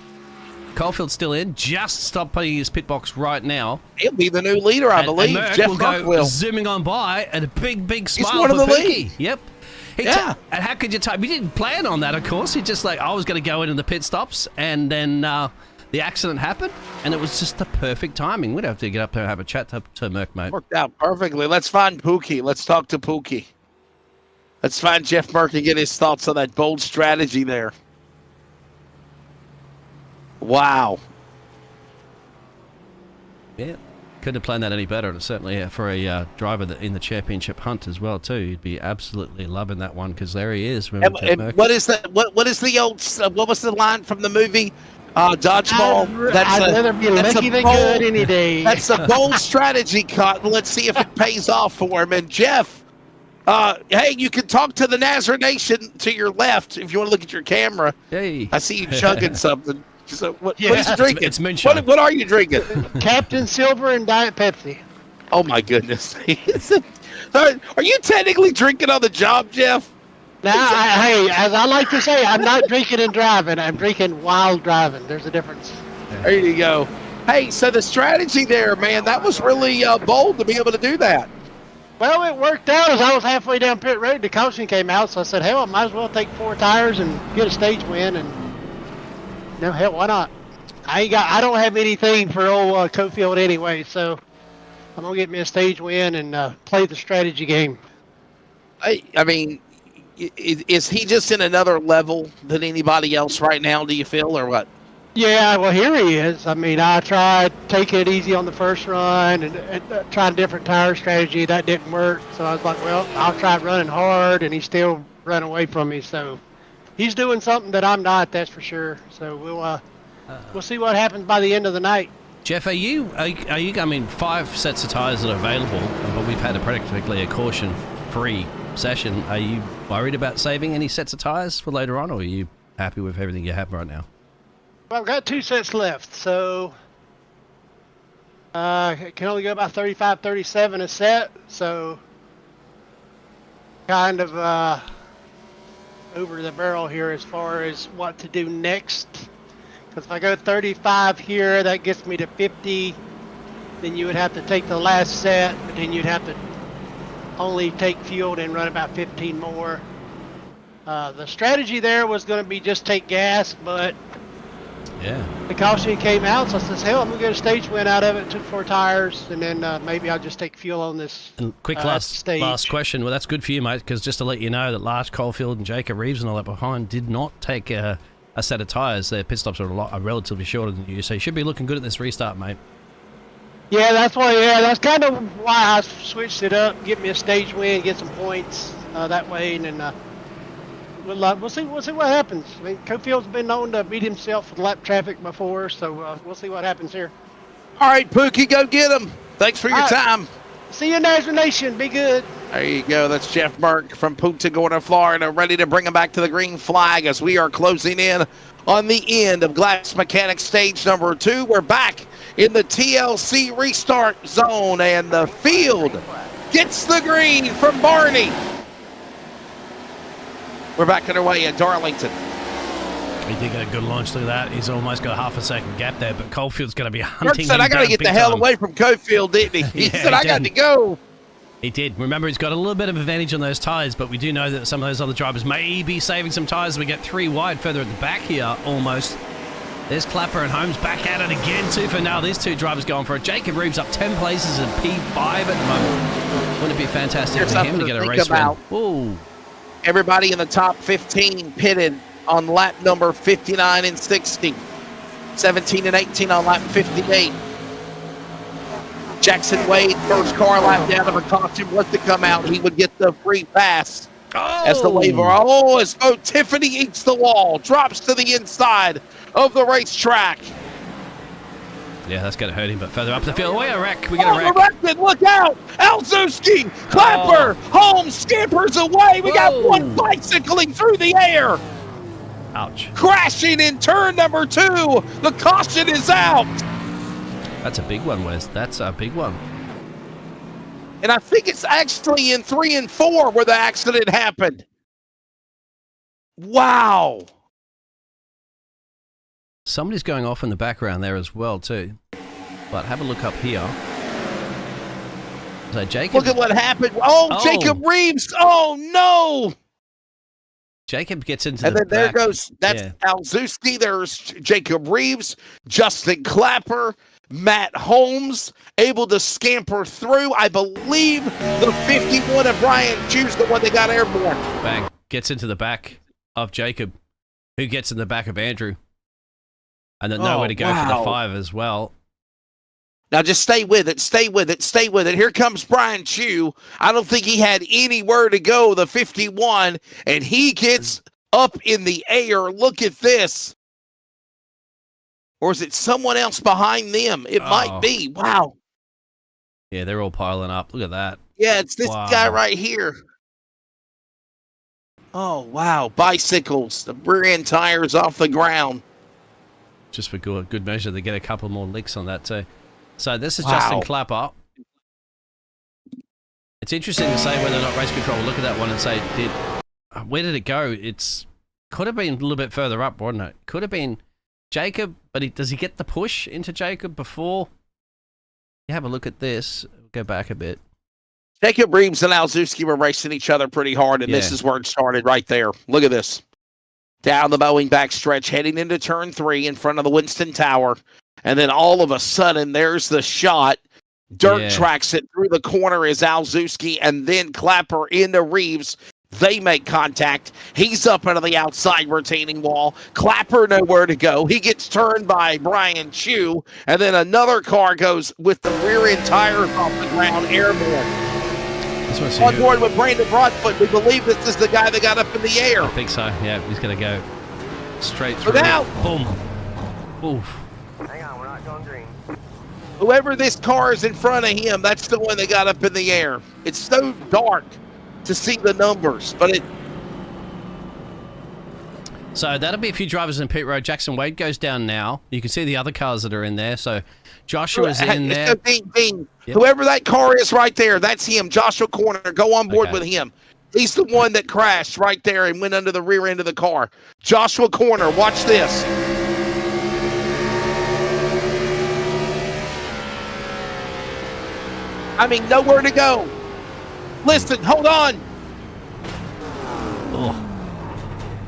Caulfield's still in, just stopped putting his pit box right now.
He'll be the new leader, I believe.
And Merck
Jeff
will
Merck
go
will.
zooming on by, and a big smile
He's one of
for
the
Pookie.
lead.
Yep. And how could you we didn't plan on that, of course. He just I was going to go into the pit stops, and then the accident happened, and it was just the perfect timing. We'd have to get up there and have a chat to Merck, mate.
Worked out perfectly. Let's find Pookie. Let's talk to Pookie. Let's find Jeff Merck and get his thoughts on that bold strategy there. Wow.
Yeah, couldn't have planned that any better, and certainly for a driver in the championship hunt as well too. You'd be absolutely loving that one, because there he is.
And what is that? What is the old? What was the line from the movie? Dodgeball.
I'd rather be lucky than good any day.
That's a bold strategy, Cotton. Let's see if it pays off for him. And Jeff, hey, you can talk to the NASRA Nation to your left if you want to look at your camera.
Hey,
I see you chugging something. So what is you drinking?
It's moonshine.
What are you drinking?
Captain Silver and Diet Pepsi.
Oh my goodness! Are you technically drinking on the job, Jeff?
Now, hey, as I like to say, I'm not drinking and driving. I'm drinking while driving. There's a difference.
There you go. Hey, so the strategy there, man, that was really bold to be able to do that.
Well, it worked out as I was halfway down pit road. The caution came out, so I said, hell, I might as well take 4 tires and get a stage win. And no, hell, why not? I don't have anything for old Cofield anyway, so I'm gonna get me a stage win and play the strategy game.
I mean, is he just in another level than anybody else right now, do you feel, or what?
Yeah, well, here he is. I mean, I tried taking it easy on the first run and trying a different tire strategy. That didn't work. So I was like, well, I'll try running hard, and he's still running away from me. So he's doing something that I'm not, that's for sure. So we'll see what happens by the end of the night.
Jeff, are you? I mean, 5 sets of tires that are available, but we've had practically a caution-free session. Are you worried about saving any sets of tires for later on, or are you happy with everything you have right now?
Well, I've got 2 sets left, so it can only go about 35, 37 a set, so kind of over the barrel here as far as what to do next. Because if I go 35 here, that gets me to 50. Then you would have to take the last set, but then you'd have to only take fuel and run about 15 more. The strategy there was going to be just take gas, but
yeah,
the caution came out, so I says, hell, I'm going to get a stage win out of it, took 4 tires, and then maybe I'll just take fuel on this
and quick
stage.
last question. Well, that's good for you, mate, because just to let you know that Lars Caulfield and Jacob Reeves and all that behind did not take a set of tires. Their pit stops are relatively shorter than you, so you should be looking good at this restart, mate.
Yeah, that's why. Yeah, that's kind of why I switched it up, get me a stage win, get some points that way, and then we'll see what happens. I mean, Cofield's been known to beat himself with lap traffic before, so we'll see what happens here.
All right, Pookie, go get him. Thanks for your time.
See you, NASRA Nation. Be good.
There you go. That's Jeff Burke from Punta Gorda, Florida, ready to bring him back to the green flag as we are closing in on the end of Glass Mechanics stage number 2. We're back in the TLC restart zone, and the field gets the green from Barney. We're back underway at Darlington.
He did get a good launch. Look at that. He's almost got a half a second gap there, but Caulfield's going to be hunting
Burke said, I got to get the hell away from Cofield, didn't he? He said, I got to go.
He did. Remember, he's got a little bit of advantage on those tyres, but we do know that some of those other drivers may be saving some tyres. We get 3 wide further at the back here, almost. There's Clapper and Holmes back at it again, too, for now. These 2 drivers going for it. Jacob Reeves up 10 places in P5 at the moment. Wouldn't it be fantastic for him to get a race win? Ooh.
Everybody in the top 15 pitted on lap number 59 and 60. 17 and 18 on lap 58. Jackson Wade, first car lap down of a caution was to come out. He would get the free pass as the waiver. Oh, as Bo Tiffany eats the wall, drops to the inside of the racetrack.
Yeah, that's going to hurt him, but further up the field. We get a wreck.
Erected, look out! Alzuski, Clapper, Holmes scampers away. We got one bicycling through the air.
Ouch.
Crashing in turn number 2. The caution is out.
That's a big one, Wes. That's a big one.
And I think it's actually in 3 and 4 where the accident happened. Wow.
Somebody's going off in the background there as well, too. But have a look up here. So Jacob...
Look at what happened. Oh, Jacob Reeves. Oh, no.
Jacob gets into the back.
And then there goes, that's Alzuski. There's Jacob Reeves, Justin Clapper, Matt Holmes, able to scamper through. I believe the 51 of Brian Hughes, the one that got airborne.
Bang. Gets into the back of Jacob, who gets in the back of Andrew. And then nowhere to go for the 5 as well.
Now just stay with it, stay with it, stay with it. Here comes Brian Chu. I don't think he had anywhere to go, the 51, and he gets up in the air. Look at this. Or is it someone else behind them? It might be. Wow.
Yeah, they're all piling up. Look at that.
Yeah, it's this guy right here. Oh, wow. Bicycles, the rear end tires off the ground.
Just for good measure, they get a couple more licks on that too. So this is Justin Clapper. It's interesting to say whether or not race control will look at that one and say, where did it go? It's could have been a little bit further up, wouldn't it? Could have been Jacob, but does he get the push into Jacob before? You have a look at this. Go back a bit.
Jacob Reeves and Alzewski were racing each other pretty hard, and this
Yeah.
is where it started right there. Look at this. Down the Boeing backstretch, heading into turn 3 in front of the Winston Tower. And then all of a sudden, there's the shot. Dirt tracks it through the corner is Alzewski, and then Clapper into Reeves. They make contact. He's up into the outside retaining wall. Clapper nowhere to go. He gets turned by Brian Chu, and then another car goes with the rear end tires off the ground, airborne. On board with Brandon Broadfoot. We believe this is the guy that got up in the air.
I think so. Yeah, he's going to go straight through.
Look out!
Boom. Oof.
Hang on, we're not going green.
Whoever this car is in front of him, that's the one that got up in the air. It's so dark to see the numbers, but it...
So that'll be a few drivers in pit road. Jackson Wade goes down now. You can see the other cars that are in there. So Joshua's in there.
Ding.
Yep.
Whoever that car is right there, that's him. Joshua Corner, go on board with him. He's the one that crashed right there and went under the rear end of the car. Joshua Corner, watch this. I mean, nowhere to go. Listen, hold on.
Oh.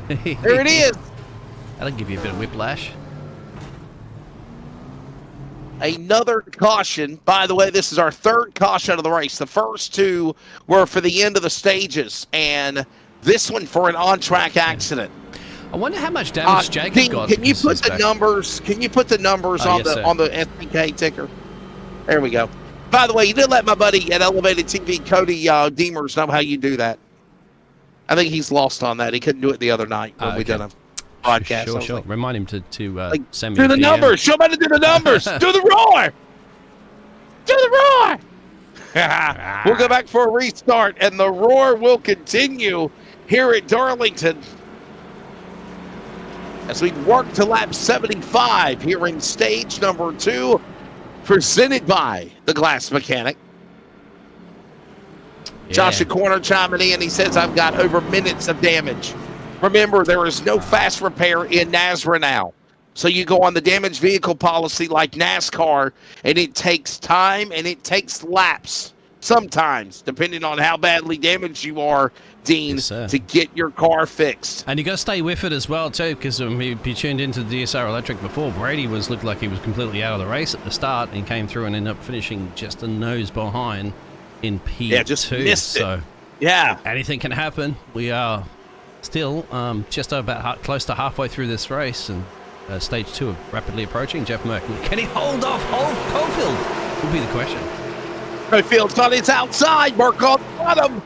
There it is.
That'll give you a bit of whiplash.
Another caution. By the way, this is our third caution of the race. The first two were for the end of the stages, and this one for an on-track accident.
I wonder how much damage Jacob got.
Can you put the numbers? Can you put the numbers on
yes,
the
sir.
on the SPK ticker? There we go. By the way, you did let my buddy at Elevated TV, Cody Deemers, know how you do that. I think he's lost on that. He couldn't do it the other night when we did a podcast.
Sure.
Like,
Remind him to send me
do
a
the
DM.
numbers. Show him how to do the numbers. Do the roar. Do the roar. We'll go back for a restart, and the roar will continue here at Darlington as we work to lap 75 here in stage number 2, presented by the Glass Mechanic.
Yeah.
Joshua Corner chiming in. He says, I've got over minutes of damage. Remember, there is no fast repair in NASRA now. So you go on the damaged vehicle policy like NASCAR, and it takes time and it takes laps sometimes, depending on how badly damaged you are, Dean,
Yes, sir.
to get your car fixed.
And you got to stay with it as well too, because if you tuned into the DSR Electric before, Brady looked like he was completely out of the race at the start and came through and ended up finishing just a nose behind in P2.
Yeah, just missed it.
So
Yeah.
anything can happen. We are still just about close to halfway through this race, and stage 2 rapidly approaching. Jeff Merkley, can he hold off Cofield? Would be the question.
Crowfield's on his outside. Mark on the bottom.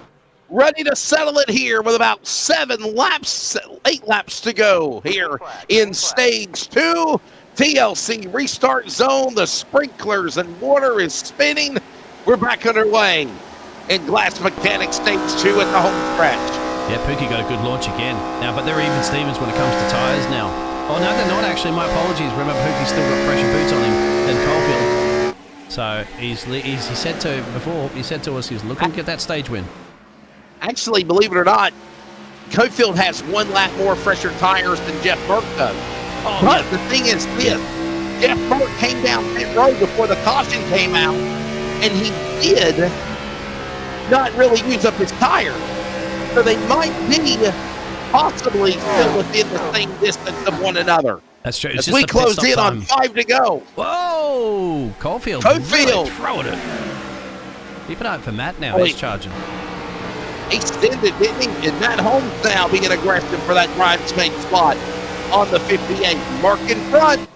Ready to settle it here with about 8 laps to go here in stage 2. TLC restart zone. The sprinklers and water is spinning. We're back underway in Glass Mechanic stage 2 at the home stretch.
Yeah, Pookie got a good launch again. Now, but they're even Stevens when it comes to tyres now. Oh, no, they're not actually. My apologies. Remember, Pookie's still got fresher boots on him than Cofield. So he said to us, he's looking to get that stage win.
Actually, believe it or not, Cofield has 1 lap more fresher tires than Jeff Burke does.
Oh,
But the thing is this, Jeff Burke came down pit road before the caution came out, and he did not really use up his tires. So they might be possibly still within the same distance of one another.
That's true.
As we close in on 5 to go.
Whoa! Cofield. Really throwing it. Keep an eye out for Matt now. He's charging.
He extended, didn't he? And Matt Holmes now being aggressive for that bridesmaid spot on the 58. Mark in front.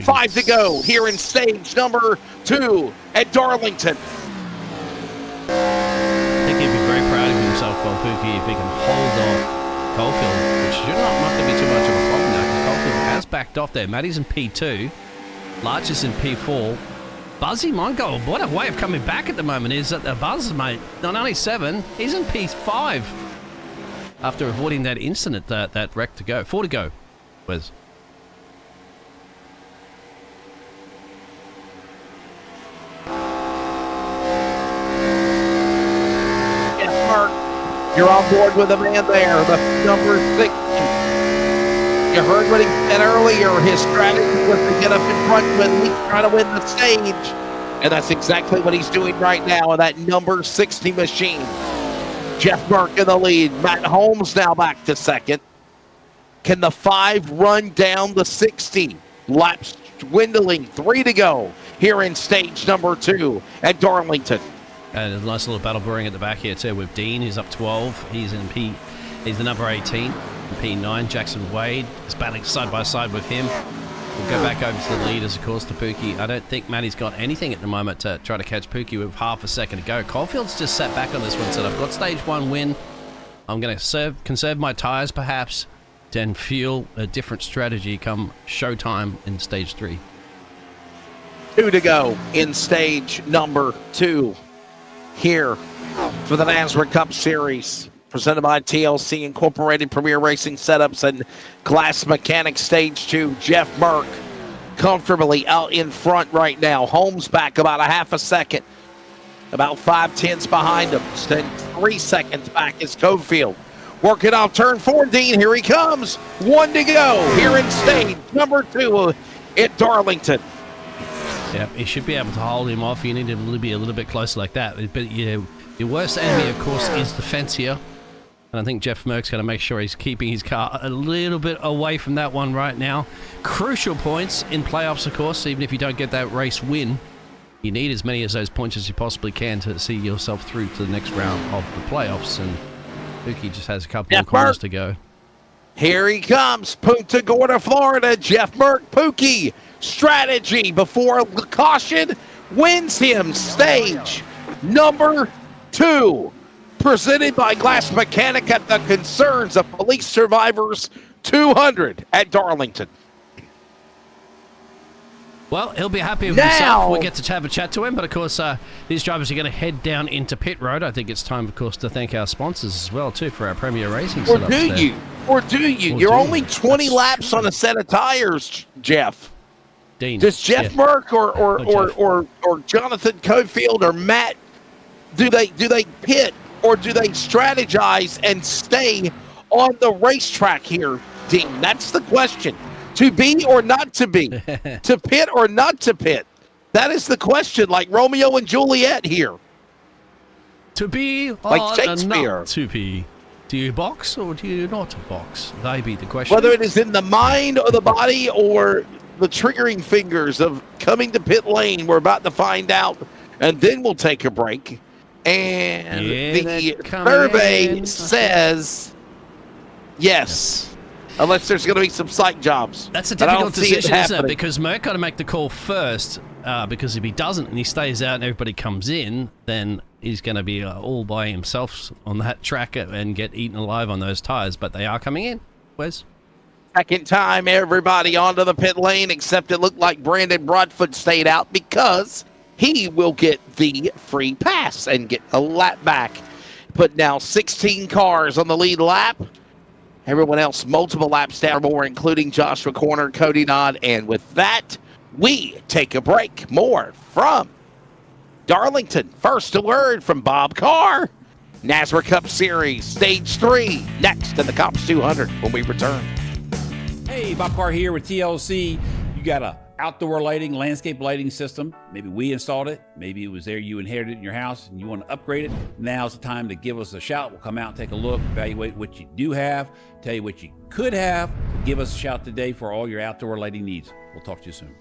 5 to go here in stage number 2 at Darlington.
I think he'd be very proud of himself, Pookie, if he can hold off Cofield, which should not have to be too much of a problem now, because Cofield has backed off there. Matty's in P2, Larch is in P4. Buzzy Mongo, what a way of coming back at the moment is that the Buzz, mate, not only 7, he's in P5 after avoiding that incident, that wreck to go. 4 to go, Wes.
Yes, Mark, you're on board with the man there, the number 6. You heard what he said earlier. His strategy was to get up in front when he trying to win the stage. And that's exactly what he's doing right now in that number 60 machine. Jeff Burke in the lead. Matt Holmes now back to second. Can the 5 run down the 60? Laps dwindling, 3 to go here in stage number 2 at Darlington.
And a nice little battle brewing at the back here too with Dean, who's up 12. He's in P. He's the number 18 in P9. Jackson Wade is battling side by side with him. We'll go back over to the leaders, of course, to Pookie. I don't think Matty's got anything at the moment to try to catch Pookie with half a second to go. Caulfield's just sat back on this one, said, I've got stage 1 win. I'm going to conserve my tyres, perhaps, then fuel a different strategy come showtime in stage 3.
2 to go in stage number 2 here for the NASRA Cup Series. Presented by TLC Incorporated, Premier Racing Setups, and Glass Mechanics Stage 2. Jeff Burke comfortably out in front right now. Holmes back about a half a second. About 5/10 behind him. Then 3 seconds back is Cofield. Working off turn 4, Dean. Here he comes. 1 to go here in stage number 2 at Darlington.
Yeah, he should be able to hold him off. You need to be a little bit closer like that. But your worst enemy, of course, is the fence here. And I think Jeff Merck's going to make sure he's keeping his car a little bit away from that one right now. Crucial points in playoffs, of course. Even if you don't get that race win, you need as many of those points as you possibly can to see yourself through to the next round of the playoffs. And Pookie just has a couple of corners to go.
Here he comes. Punta Gorda, Florida. Jeff Merck, Pookie. Strategy before caution wins him stage number 2. Presented by Glass Mechanic at the Concerns of Police Survivors 200 at Darlington.
Well, he'll be happy with himself. We'll get to have a chat to him. But, of course, these drivers are going to head down into pit road. I think it's time, of course, to thank our sponsors as well, too, for our Premier Racing setups.
Or do you? You're only 20 laps on a set of tires, Jeff.
Dean.
Does Jeff Merck or Jonathan Cofield or Matt, do they pit? Or do they strategize and stay on the racetrack here, Dean? That's the question. To be or not to be? To pit or not to pit? That is the question, like Romeo and Juliet here.
To be
like Shakespeare.
Not to be. Do you box or do you not box? That be the question.
Whether it is in the mind or the body or the triggering fingers of coming to pit lane, we're about to find out, and then we'll take a break. And the survey says yes, unless there's going to be some psych jobs.
That's a difficult decision, isn't it? Because Merck got to make the call first, because if he doesn't and he stays out and everybody comes in, then he's going to be all by himself on that track and get eaten alive on those tires. But they are coming in. Wes?
Second time everybody onto the pit lane, except it looked like Brandon Broadfoot stayed out because he will get the free pass and get a lap back. But now 16 cars on the lead lap. Everyone else multiple laps down more, including Joshua Corner, Cody Dodd. And with that, we take a break. More from Darlington. First, a word from Bob Carr. NASRA Cup Series, Stage 3, next in the C.O.P.S 200 when we return.
Hey, Bob Carr here with TLC. You got a outdoor lighting, landscape lighting system. Maybe we installed it. Maybe it was there you inherited in your house and you want to upgrade it. Now's the time to give us a shout. We'll come out and take a look, evaluate what you do have, tell you what you could have. Give us a shout today for all your outdoor lighting needs. We'll talk to you soon.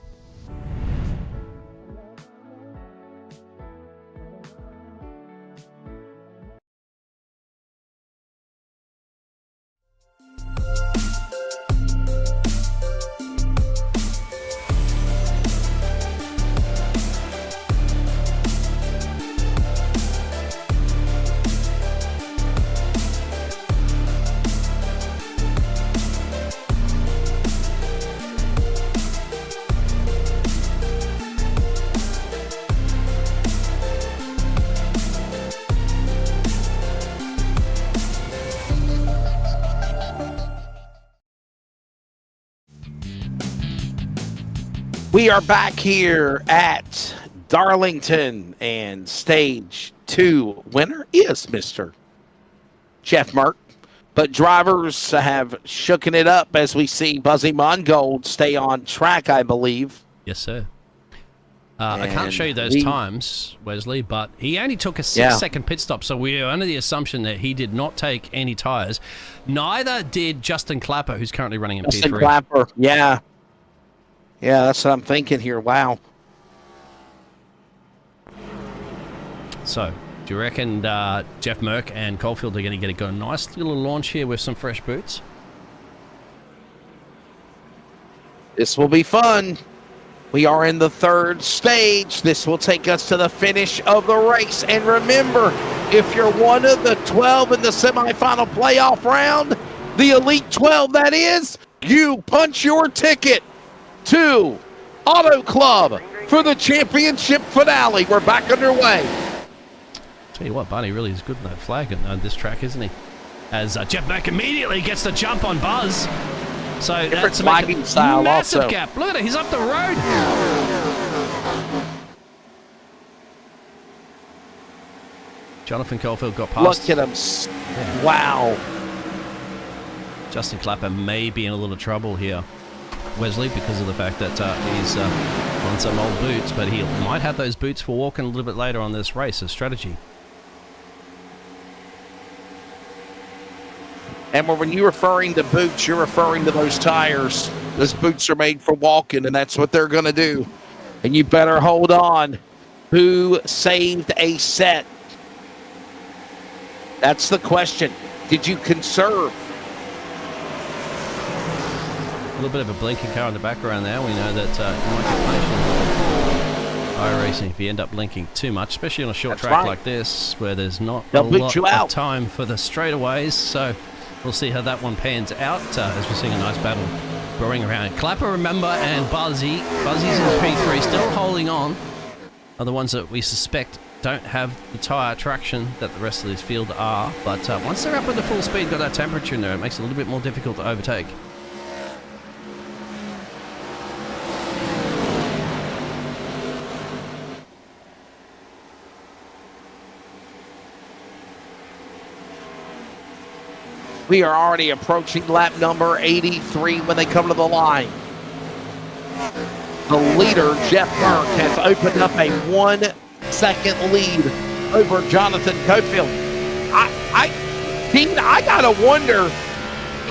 We are back here at Darlington, and Stage 2 winner is Mr. Jeff Merck. But drivers have shooken it up as we see Buzzy Mongold stay on track, I believe.
Yes, sir. I can't show you those times, Wesley, but he only took a 6-second pit stop, so we are under the assumption that he did not take any tyres. Neither did Justin Clapper, who's currently running in P3.
Justin Clapper, yeah. Yeah, that's what I'm thinking here. Wow.
So, do you reckon Jeff Merck and Caulfield are going to get a nice little launch here with some fresh boots?
This will be fun. We are in the third stage. This will take us to the finish of the race. And remember, if you're one of the 12 in the semifinal playoff round, the Elite 12 that is, you punch your ticket to Auto Club for the championship finale. We're back underway.
Tell you what, Barney really is good in that flag on this track, isn't he? As Jeff Merck immediately gets the jump on Buzz. So
Different
that's
flagging style
massive
also.
gap. Look at it, he's up the road. Jonathan Caulfield got past.
Look at him. Wow.
Justin Clapper may be in a little trouble here, Wesley, because of the fact that he's on some old boots, but he might have those boots for walking a little bit later on this race as strategy.
And when you're referring to boots, you're referring to those tires. Those boots are made for walking, and that's what they're going to do. And you better hold on. Who saved a set? That's the question. Did you conserve?
A little bit of a blinking car in the background there. We know that you might get punished in iracing if you end up blinking too much, especially on a short track like this where there's not a lot of time for the straightaways. So we'll see how that one pans out as we're seeing a nice battle brewing around. Clapper, remember, and Buzzy's in P3, still holding on, are the ones that we suspect don't have the tyre traction that the rest of this field are. But once they're up at the full speed, got that temperature in there, it makes it a little bit more difficult to overtake.
We are already approaching lap number 83 when they come to the line. The leader, Jeff Merck, has opened up a 1-second lead over Jonathan Caulfield. I gotta wonder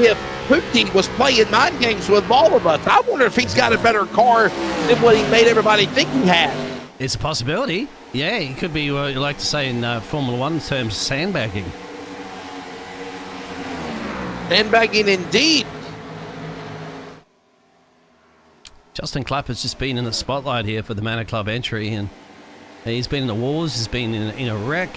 if Pookie was playing mind games with all of us. I wonder if he's got a better car than what he made everybody think he had.
It's a possibility. Yeah, it could be what you like to say in Formula 1 terms, sandbagging.
Sandbagging indeed.
Justin Clapper's just been in the spotlight here for the Manor Club entry, and he's been in the wars, he's been in a wreck,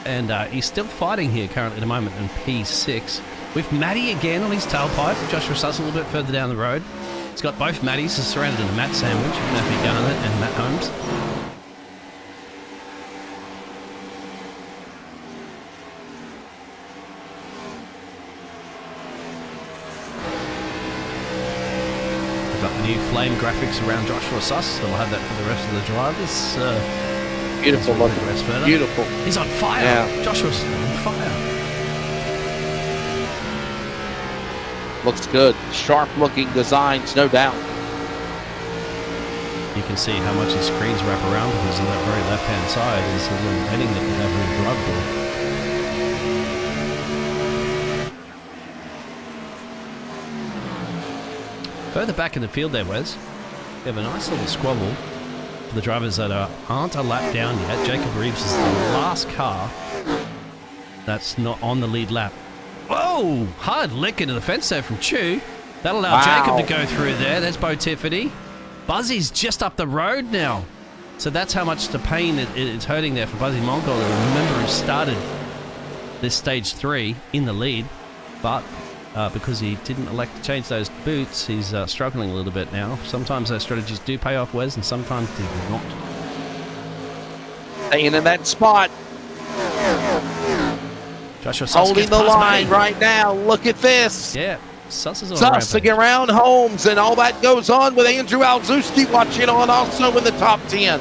and he's still fighting here currently at the moment in P6. With Matty again on his tailpipe, Joshua Suss a little bit further down the road. He's got both Matties surrounded in a Matt sandwich, Matthew Garnett and Matt Holmes. New flame graphics around Joshua Suss, so we'll have that for the rest of the drivers.
Beautiful looking. Beautiful.
He's on fire. Yeah. Joshua's on fire.
Looks good. Sharp looking designs, no doubt.
You can see how much his screens wrap around because on that very left hand side is a little heading that you have in the driver door. Further back in the field there, Wes, we have a nice little squabble for the drivers that aren't a lap down yet. Jacob Reeves is the last car that's not on the lead lap. Whoa! Hard lick into the fence there from Chu. That allowed Jacob to go through there. There's Bo Tiffany. Buzzy's just up the road now. So that's how much the pain it's hurting there for Buzzy Mongol. Remember, who started this stage 3 in the lead, but because he didn't elect to change those boots, he's struggling a little bit now. Sometimes those strategies do pay off, Wes, and sometimes they do not.
Staying in that spot.
Joshua Suss
holding the line right now. Look at this.
Yeah, Suss is on
Sussing around Holmes, and all that goes on with Andrew Alzuski watching on also in the top 10.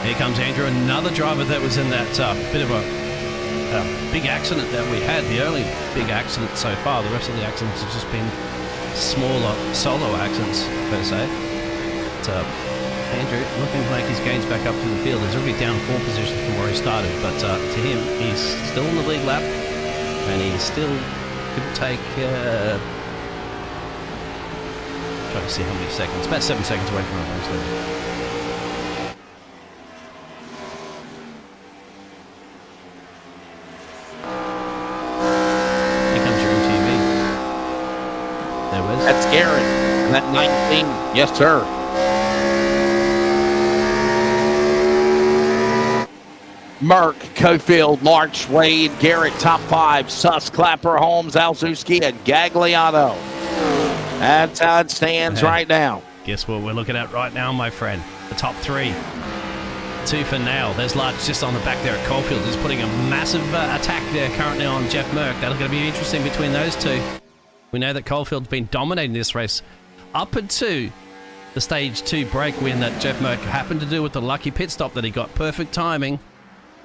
Here comes Andrew, another driver that was in that bit of a big accident that we had, the only big accident so far. The rest of the accidents have just been smaller solo accidents, per se. But Andrew looking to make his gains back up to the field. He's already down 4 positions from where he started, but to him, he's still in the lead lap, and he's still could take. Trying to see how many seconds. About 7 seconds away from race leader. Here comes your MTV. There was.
That's Garrett. And that 19. Yes, sir.
Uh,
Merck, Cofield, Larch, Wade, Garrett, top 5, Suss, Clapper, Holmes, Alzuski, and Gagliano. That's how it stands right now.
Guess what we're looking at right now, my friend? The top 3. 2 for now. There's Larch just on the back there at Caulfield, just putting a massive attack there currently on Jeff Merck. That's going to be interesting between those two. We know that Caulfield's been dominating this race up into the stage 2 break win that Jeff Merck happened to do with the lucky pit stop that he got. Perfect timing.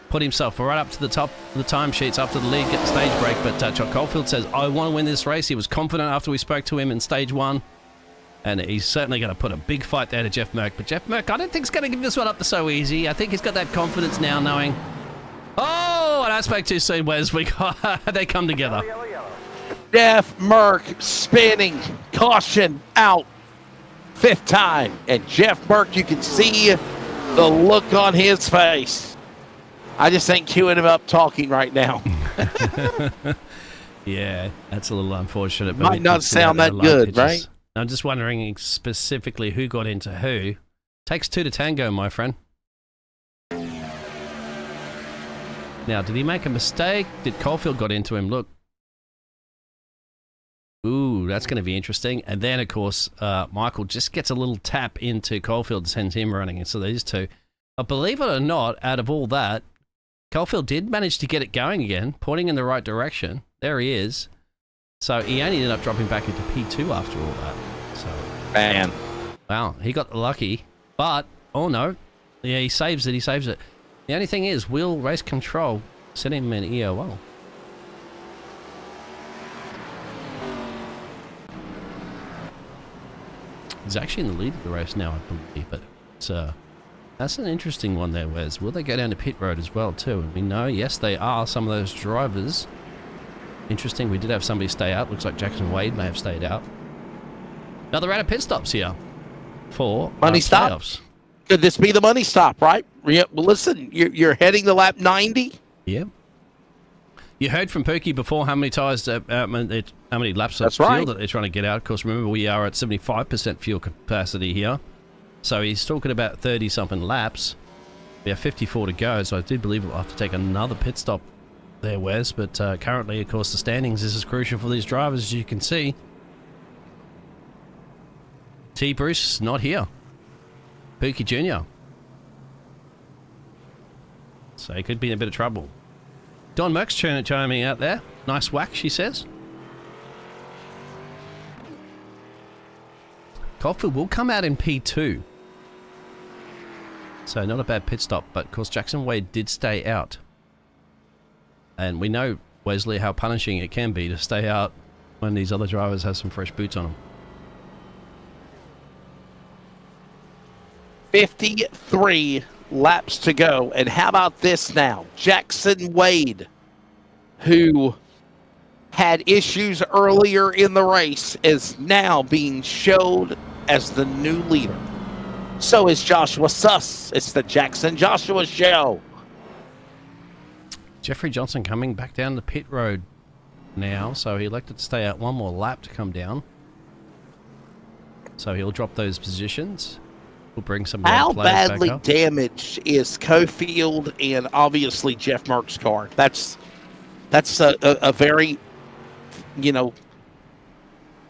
Put himself right up to the top of the timesheets after the lead, get the stage break. But Chuck Caulfield says, I want to win this race. He was confident after we spoke to him in stage 1. And he's certainly going to put a big fight there to Jeff Merck. But Jeff Merck, I don't think he's going to give this one up so easy. I think he's got that confidence now, knowing... Oh, and I spoke too soon, Wes. They come together.
Jeff Merck spinning. Caution out. 5th time. And Jeff Merck, you can see the look on his face. I just ain't queuing him up talking right now.
Yeah, that's a little unfortunate. But
Might not sound that good, right?
I'm just wondering specifically who got into who. Takes 2 to tango, my friend. Now, did he make a mistake? Did Caulfield got into him? Look. Ooh, that's going to be interesting. And then, of course, Michael just gets a little tap into Caulfield and sends him running. And so these two. But believe it or not, out of all that, Caulfield did manage to get it going again, pointing in the right direction. There he is. So he only ended up dropping back into P2 after all that. So,
Man.
wow, he got lucky. But, oh no. Yeah, he saves it, The only thing is, will race control set him in EOL? He's actually in the lead of the race now, I believe. But it's, that's an interesting one there, Wes. Will they go down to pit road as well, too? And we know, yes, they are, some of those drivers. Interesting, we did have somebody stay out. Looks like Jackson Wade may have stayed out. Another round of pit stops here for
money stop.
playoffs.
Could this be the money stop, right? Yeah, well, listen, you're heading to lap 90.
Yeah. You heard from Pookie before how many tires, how many laps of
That's
fuel
right.
that they're trying to get out. Of course, remember, we are at 75% fuel capacity here. So he's talking about 30-something laps. We have 54 to go, so I do believe we'll have to take another pit stop there, Wes. But currently, of course, the standings, this is crucial for these drivers, as you can see. T. Bruce, not here. Pookie Jr. So he could be in a bit of trouble. Don Merck's chiming out there. Nice whack, she says. Caulfield will come out in P2. So not a bad pit stop, but of course Jackson Wade did stay out. And we know, Wesley, how punishing it can be to stay out when these other drivers have some fresh boots on them.
53 laps to go. And how about this now? Jackson Wade, who had issues earlier in the race, is now being showed as the new leader. So is Joshua Suss. It's the Jackson Joshua show.
Jeffrey Johnson coming back down the pit road now, so he elected to stay out one more lap to come down. So he'll drop those positions. We'll bring some more
How
players
badly
back up.
damaged is Cofield and obviously Jeff Merck's car? That's a very,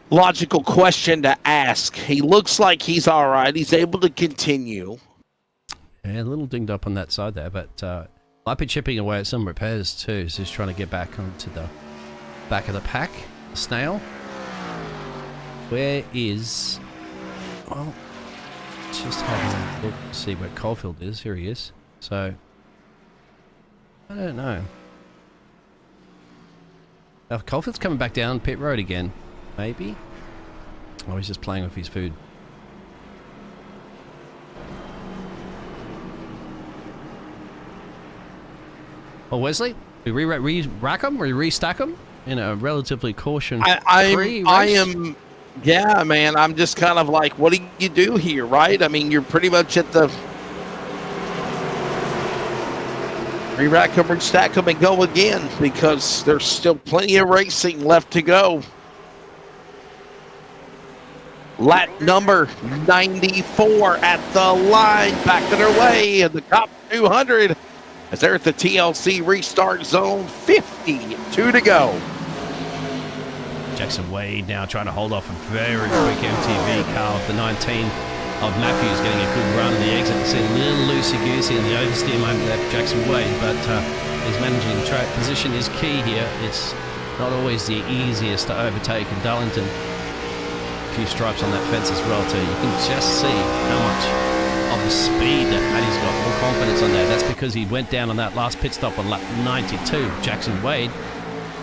logical question to ask. He looks like he's all right. He's able to continue.
Yeah, a little dinged up on that side there, but might be chipping away at some repairs too, so he's trying to get back onto the back of the pack. Snail. Where is... Well, just having a look to see where Caulfield is. Here he is. So, I don't know. Caulfield's coming back down pit road again. Maybe? Oh, he's just playing with his food. Well, Wesley, we rack them, we restack them in a relatively caution-free race.
I am, yeah, man. I'm just kind of like, what do you do here, right? I mean, you're pretty much at the re-rack them, restack them, and go again because there's still plenty of racing left to go. Lap number 94 at the line, back on their way in the top 200 as they're at the TLC restart zone. 52 to go.
Jackson Wade now trying to hold off a very quick MTV car with the 19 of Matthews getting a good run in the exit. You see a little loosey-goosey in the oversteer moment there for Jackson Wade, but he's managing the track. Position is key here. It's not always the easiest to overtake in Darlington. A few stripes on that fence as well too. You can just see how much of the speed that Matty's got, more confidence on there. That's because he went down on that last pit stop on lap 92. Jackson Wade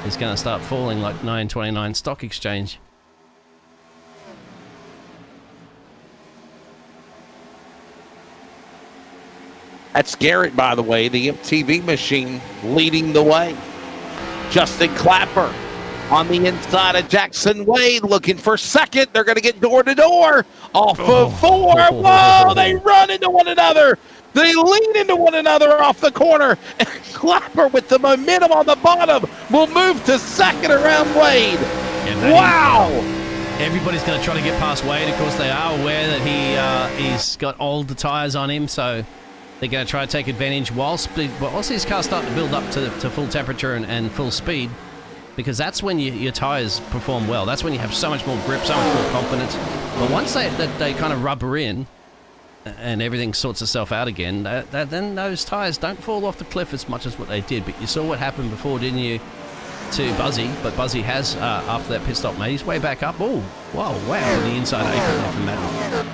is going to start falling like 929 stock exchange.
That's Garrett, by the way, the MTV machine leading the way. Justin Clapper on the inside of Jackson Wade looking for second. They're going to get door to door off of 4. Whoa, they run into one another. They lean into one another off the corner. And Clapper with the momentum on the bottom will move to second around Wade. Wow.
Everybody's going to try to get past Wade. Of course, they are aware that he's got older tyres on him, so they're going to try to take advantage whilst his car's starting to build up to full temperature and full speed, because that's when your tyres perform well. That's when you have so much more grip, so much more confidence. But once they kind of rubber in and everything sorts itself out again, then those tyres don't fall off the cliff as much as what they did. But you saw what happened before, didn't you, to Buzzy? But Buzzy has, after that pit stop, made his way back up. Oh, wow, to the inside apron there from Matt.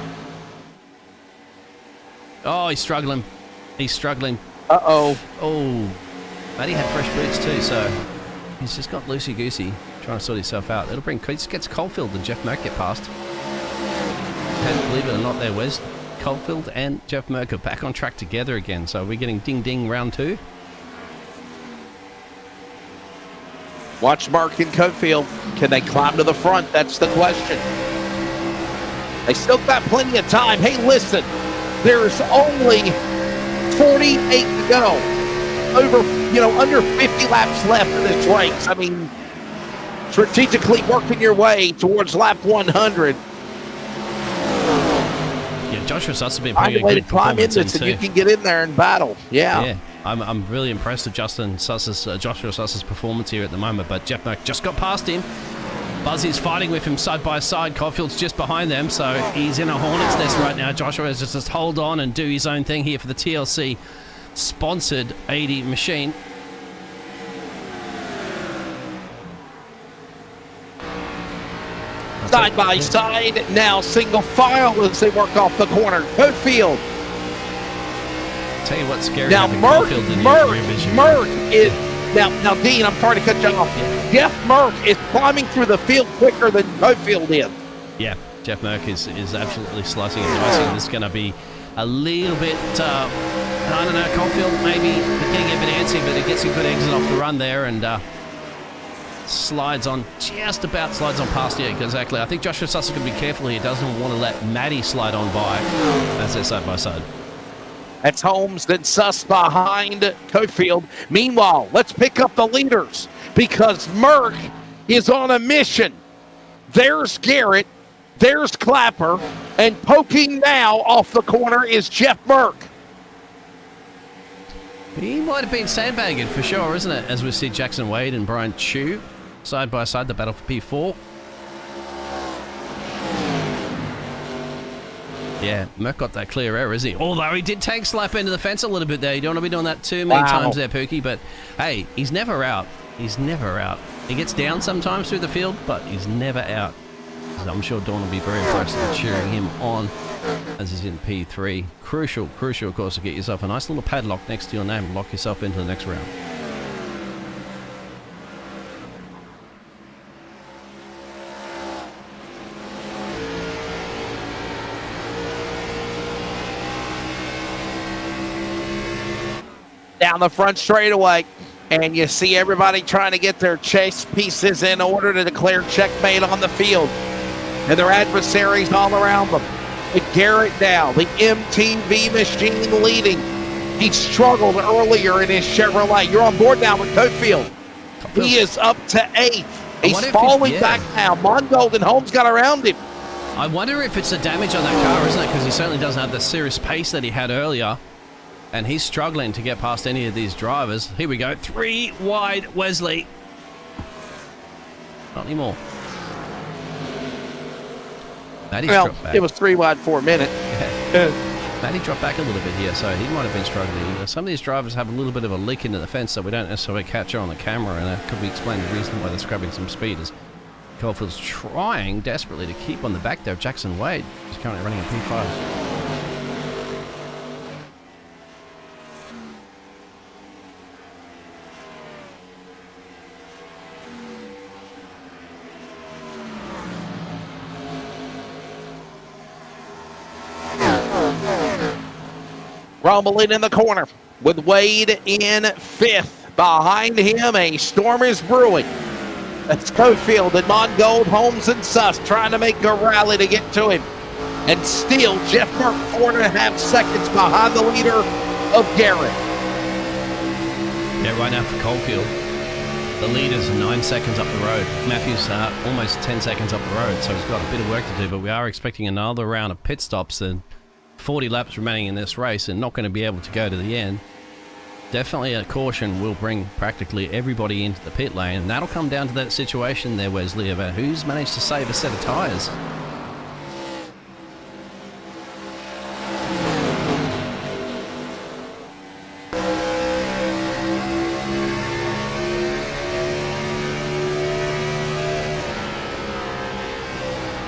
Oh, he's struggling. Uh-oh. Oh, Matty had fresh boots too, so he's just got loosey-goosey trying to sort himself out. It'll bring gets Caulfield and Jeff Merck get past. And believe it or not there, Wes, Caulfield and Jeff Merck are back on track together again. So we're getting ding-ding round 2.
Watch Mark and Caulfield. Can they climb to the front? That's the question. They still got plenty of time. Hey, listen, there's only 48 to go. Under 50 laps left in this race. I mean, strategically working your way towards lap 100.
Yeah, Joshua Suss has been putting a good
climb in
performance
this, and
too.
you can get in there and battle. Yeah.
I'm really impressed with Joshua Suss's performance here at the moment. But Jeff Merck just got past him. Buzzy's fighting with him side by side. Caulfield's just behind them, so he's in a hornet's nest right now. Joshua has just hold on and do his own thing here for the TLC sponsored 80 machine.
Side by side, now single file as they work off the corner. Caulfield.
Tell you what's scary.
Now Merck is now Dean, I'm sorry to cut you off. Yeah. Jeff Merck is climbing through the field quicker than Caulfield is.
Yeah, Jeff Merck is absolutely slicing and dicing. This is going to be a little bit, I don't know, Caulfield maybe getting a bit antsy, but it gets a good exit off the run there and slides on past you. Exactly. I think Joshua Suss is going to be careful here. Doesn't want to let Matty slide on by as they're side by side.
That's Holmes, then Suss behind Caulfield. Meanwhile, let's pick up the leaders because Merck is on a mission. There's Garrett, there's Clapper, and poking now off the corner is Jeff Merck.
He might have been sandbagging for sure, isn't it? As we see Jackson Wade and Brian Chu side by side, the battle for P4. Yeah, Merck got that clear error, is he? Although he did tank slap into the fence a little bit there. You don't want to be doing that too many times there, Pookie. But, hey, he's never out. He's never out. He gets down sometimes through the field, but he's never out. I'm sure Dawn will be very impressed with cheering him on as he's in P3. Crucial, of course, to get yourself a nice little padlock next to your name and lock yourself into the next round.
down the front straightaway. And you see everybody trying to get their chase pieces in order to declare checkmate on the field. And their adversaries all around them. But Garrett now, the MTV machine leading. He struggled earlier in his Chevrolet. You're on board now with Cofield. He is up to 8th. He's falling back now. Mongold and Holmes got around him.
I wonder if it's the damage on that car, isn't it? Because he certainly doesn't have the serious pace that he had earlier. And he's struggling to get past any of these drivers. Here we go. 3 wide, Wesley. Not anymore. Matty's dropped back.
It was 3 wide for a minute.
Matty dropped back a little bit here, so he might have been struggling. Some of these drivers have a little bit of a leak into the fence that we don't necessarily capture on the camera, and that could be explained the reason why they're scrubbing some speed. Is Caulfield's trying desperately to keep on the back there of Jackson Wade, who's currently running a P5.
Rumbling in the corner with Wade in 5th. Behind him, a storm is brewing. That's Cofield and Mongold, Holmes, and Suss trying to make a rally to get to him. And still, Jeff Burke 4.5 seconds behind the leader of Garrett.
Yeah, right now for Caulfield, the leader's 9 seconds up the road. Matthews almost 10 seconds up the road, so he's got a bit of work to do, but we are expecting another round of pit stops and 40 laps remaining in this race and not going to be able to go to the end. Definitely a caution will bring practically everybody into the pit lane, and that'll come down to that situation there, Wesley, about who's managed to save a set of tyres.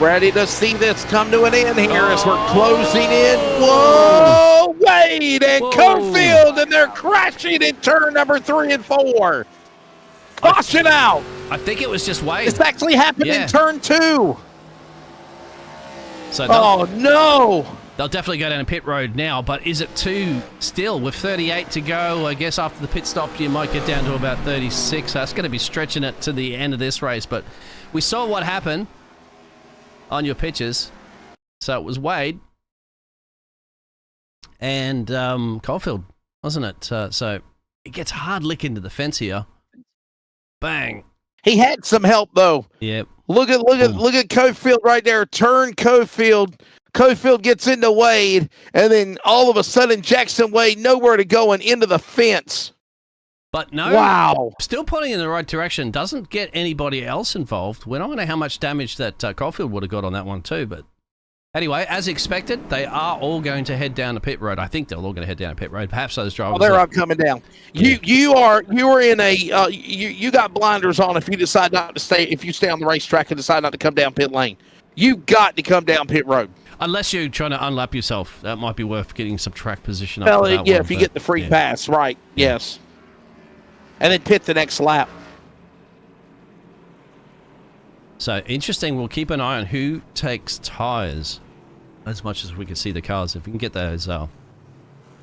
Ready to see this come to an end here as we're closing in. Whoa! Wade and Cofield, and they're crashing in turn number 3 and 4. Caution out.
I think it was just Wade.
This actually happened in turn 2.
So
oh, no.
They'll definitely go down a pit road now, but is it 2 still? With 38 to go, I guess after the pit stop, you might get down to about 36. That's going to be stretching it to the end of this race, but we saw what happened on your pictures. So it was Wade and Caulfield, wasn't it? So it gets hard lick into the fence here. Bang.
He had some help though.
Yep.
Look at Cofield right there. Turn Cofield. Cofield gets into Wade, and then all of a sudden Jackson Wade nowhere to go and into the fence.
But no,
wow,
still pointing in the right direction. Doesn't get anybody else involved. We don't know how much damage that Caulfield would have got on that one too. But anyway, as expected, they are all going to head down the pit road. I think they're all going to head down the pit road. Perhaps those drivers.
Oh, they're all coming down. Yeah. You are in a you got blinders on if you decide not to stay. If you stay on the racetrack and decide not to come down pit lane, you got to come down pit road.
Unless you're trying to unlap yourself, that might be worth getting some track position up.
Well,
for that
yeah,
one,
if you get the free pass, right? Yes. And then pit the next lap.
So interesting. We'll keep an eye on who takes tyres as much as we can see the cars. If we can get those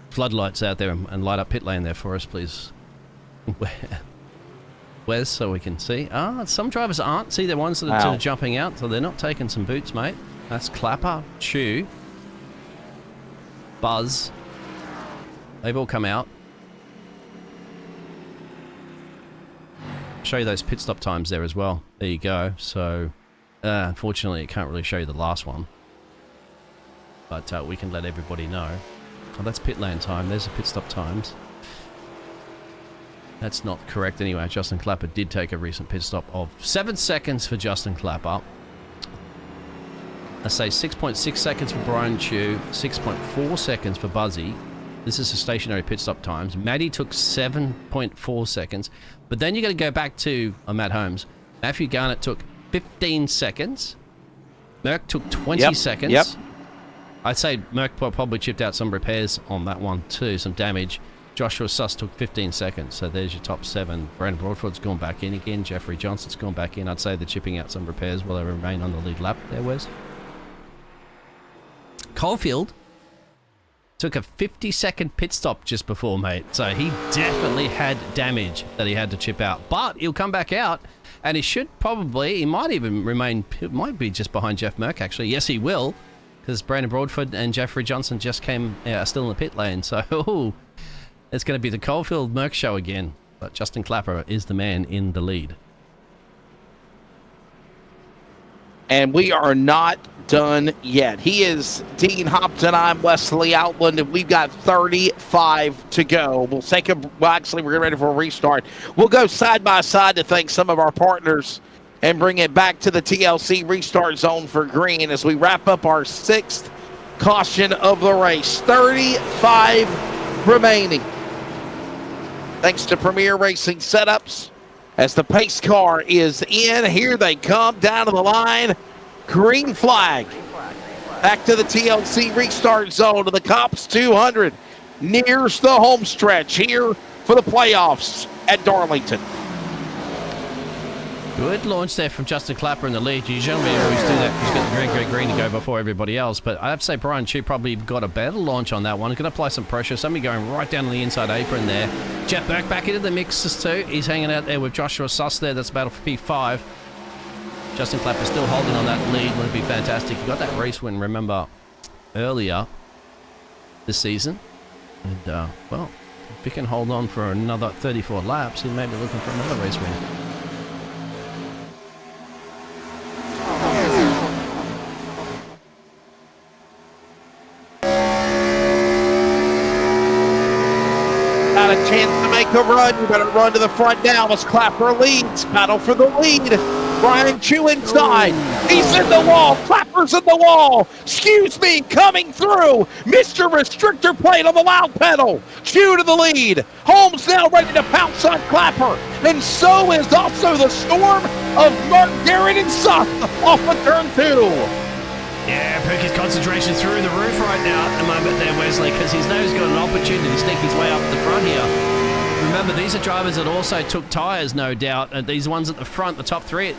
floodlights out there and light up pit lane there for us, please. Wes, so we can see. Some drivers aren't. See, the ones that are sort of jumping out, so they're not taking some boots, mate. That's Clapper, Chew, Buzz. They've all come out. Show you those pit stop times there as well. There you go. So, unfortunately, it can't really show you the last one. But we can let everybody know. Oh, that's pit lane time. There's the pit stop times. That's not correct anyway. Justin Clapper did take a recent pit stop of 7 seconds for Justin Clapper. I say 6.6 seconds for Brian Chew, 6.4 seconds for Buzzy. This is the stationary pit stop times. Matty took 7.4 seconds. But then you got to go back to Matt Holmes. Matthew Garnett took 15 seconds. Merck took 20 seconds. Yep. I'd say Merck probably chipped out some repairs on that one too, some damage. Joshua Suss took 15 seconds, so there's your top 7. Brandon Broadford's gone back in again. Jeffrey Johnson's gone back in. I'd say they're chipping out some repairs while they remain on the lead lap there, Wes. Caulfield took a 50-second pit stop just before, mate. So he definitely had damage that he had to chip out. But he'll come back out, and he should probably, he might even remain, might be just behind Jeff Merck, actually. Yes, he will, because Brandon Broadford and Jeffrey Johnson just came, still in the pit lane. So it's going to be the Caulfield Merck show again. But Justin Clapper is the man in the lead.
And we are not done yet. He is Dean Hopton. I'm Wesley Outland, and we've got 35 to go. We'll take a, well, actually, we're getting ready for a restart. We'll go side by side to thank some of our partners and bring it back to the TLC restart zone for green as we wrap up our 6th caution of the race. 35 remaining. Thanks to Premier Racing Setups. As the pace car is in, here they come down to the line. Green flag. Back to the TLC restart zone to the C.O.P.S 200. Nears the home stretch here for the playoffs at Darlington.
Good launch there from Justin Clapper in the lead. You generally always do that because you get the green to go before everybody else. But I have to say Brian Chu probably got a better launch on that one. Going to apply some pressure. Somebody going right down on the inside apron there. Jeff Burke back into the mixes too. He's hanging out there with Joshua Suss there. That's battle for P5. Justin Clapper still holding on that lead. Would be fantastic. He got that race win, remember, earlier this season. And, well, if he can hold on for another 34 laps, he may be looking for another race win.
Got a chance to make a run. You better run to the front now as Clapper leads. Battle for the lead. Brian Chu inside. He's in the wall. Clapper's in the wall. Excuse me, coming through. Mr. Restrictor plate on the loud pedal. Chu to the lead. Holmes now ready to pounce on Clapper. And so is also the storm of Mark Garrett and Suss off of turn 2.
Yeah, Perky's concentration through the roof right now at the moment there, Wesley, because he's now got an opportunity to sneak his way up the front here. Remember, these are drivers that also took tyres, no doubt. And these ones at the front, the top 3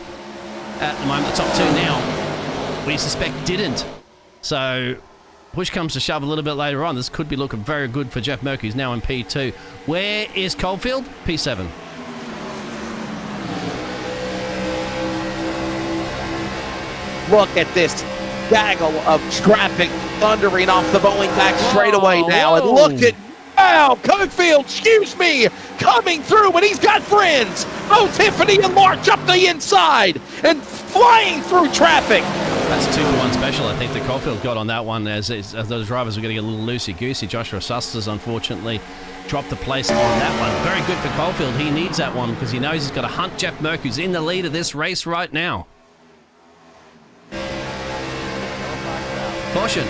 at the moment, the top 2 now, we suspect didn't. So, push comes to shove a little bit later on. This could be looking very good for Jeff Merck, who's now in P2. Where is Caulfield? P7.
Look at this gaggle of traffic thundering off the Boeing back straightaway now. And look at, wow, Caulfield, excuse me, coming through, and he's got friends. Oh, Tiffany and March up the inside and flying through traffic.
That's a 2-for-1 special, I think, that Caulfield got on that one as those drivers were getting a little loosey-goosey. Joshua Susters, unfortunately, dropped the place on that one. Very good for Caulfield. He needs that one because he knows he's got to hunt Jeff Merck, who's in the lead of this race right now. Caution.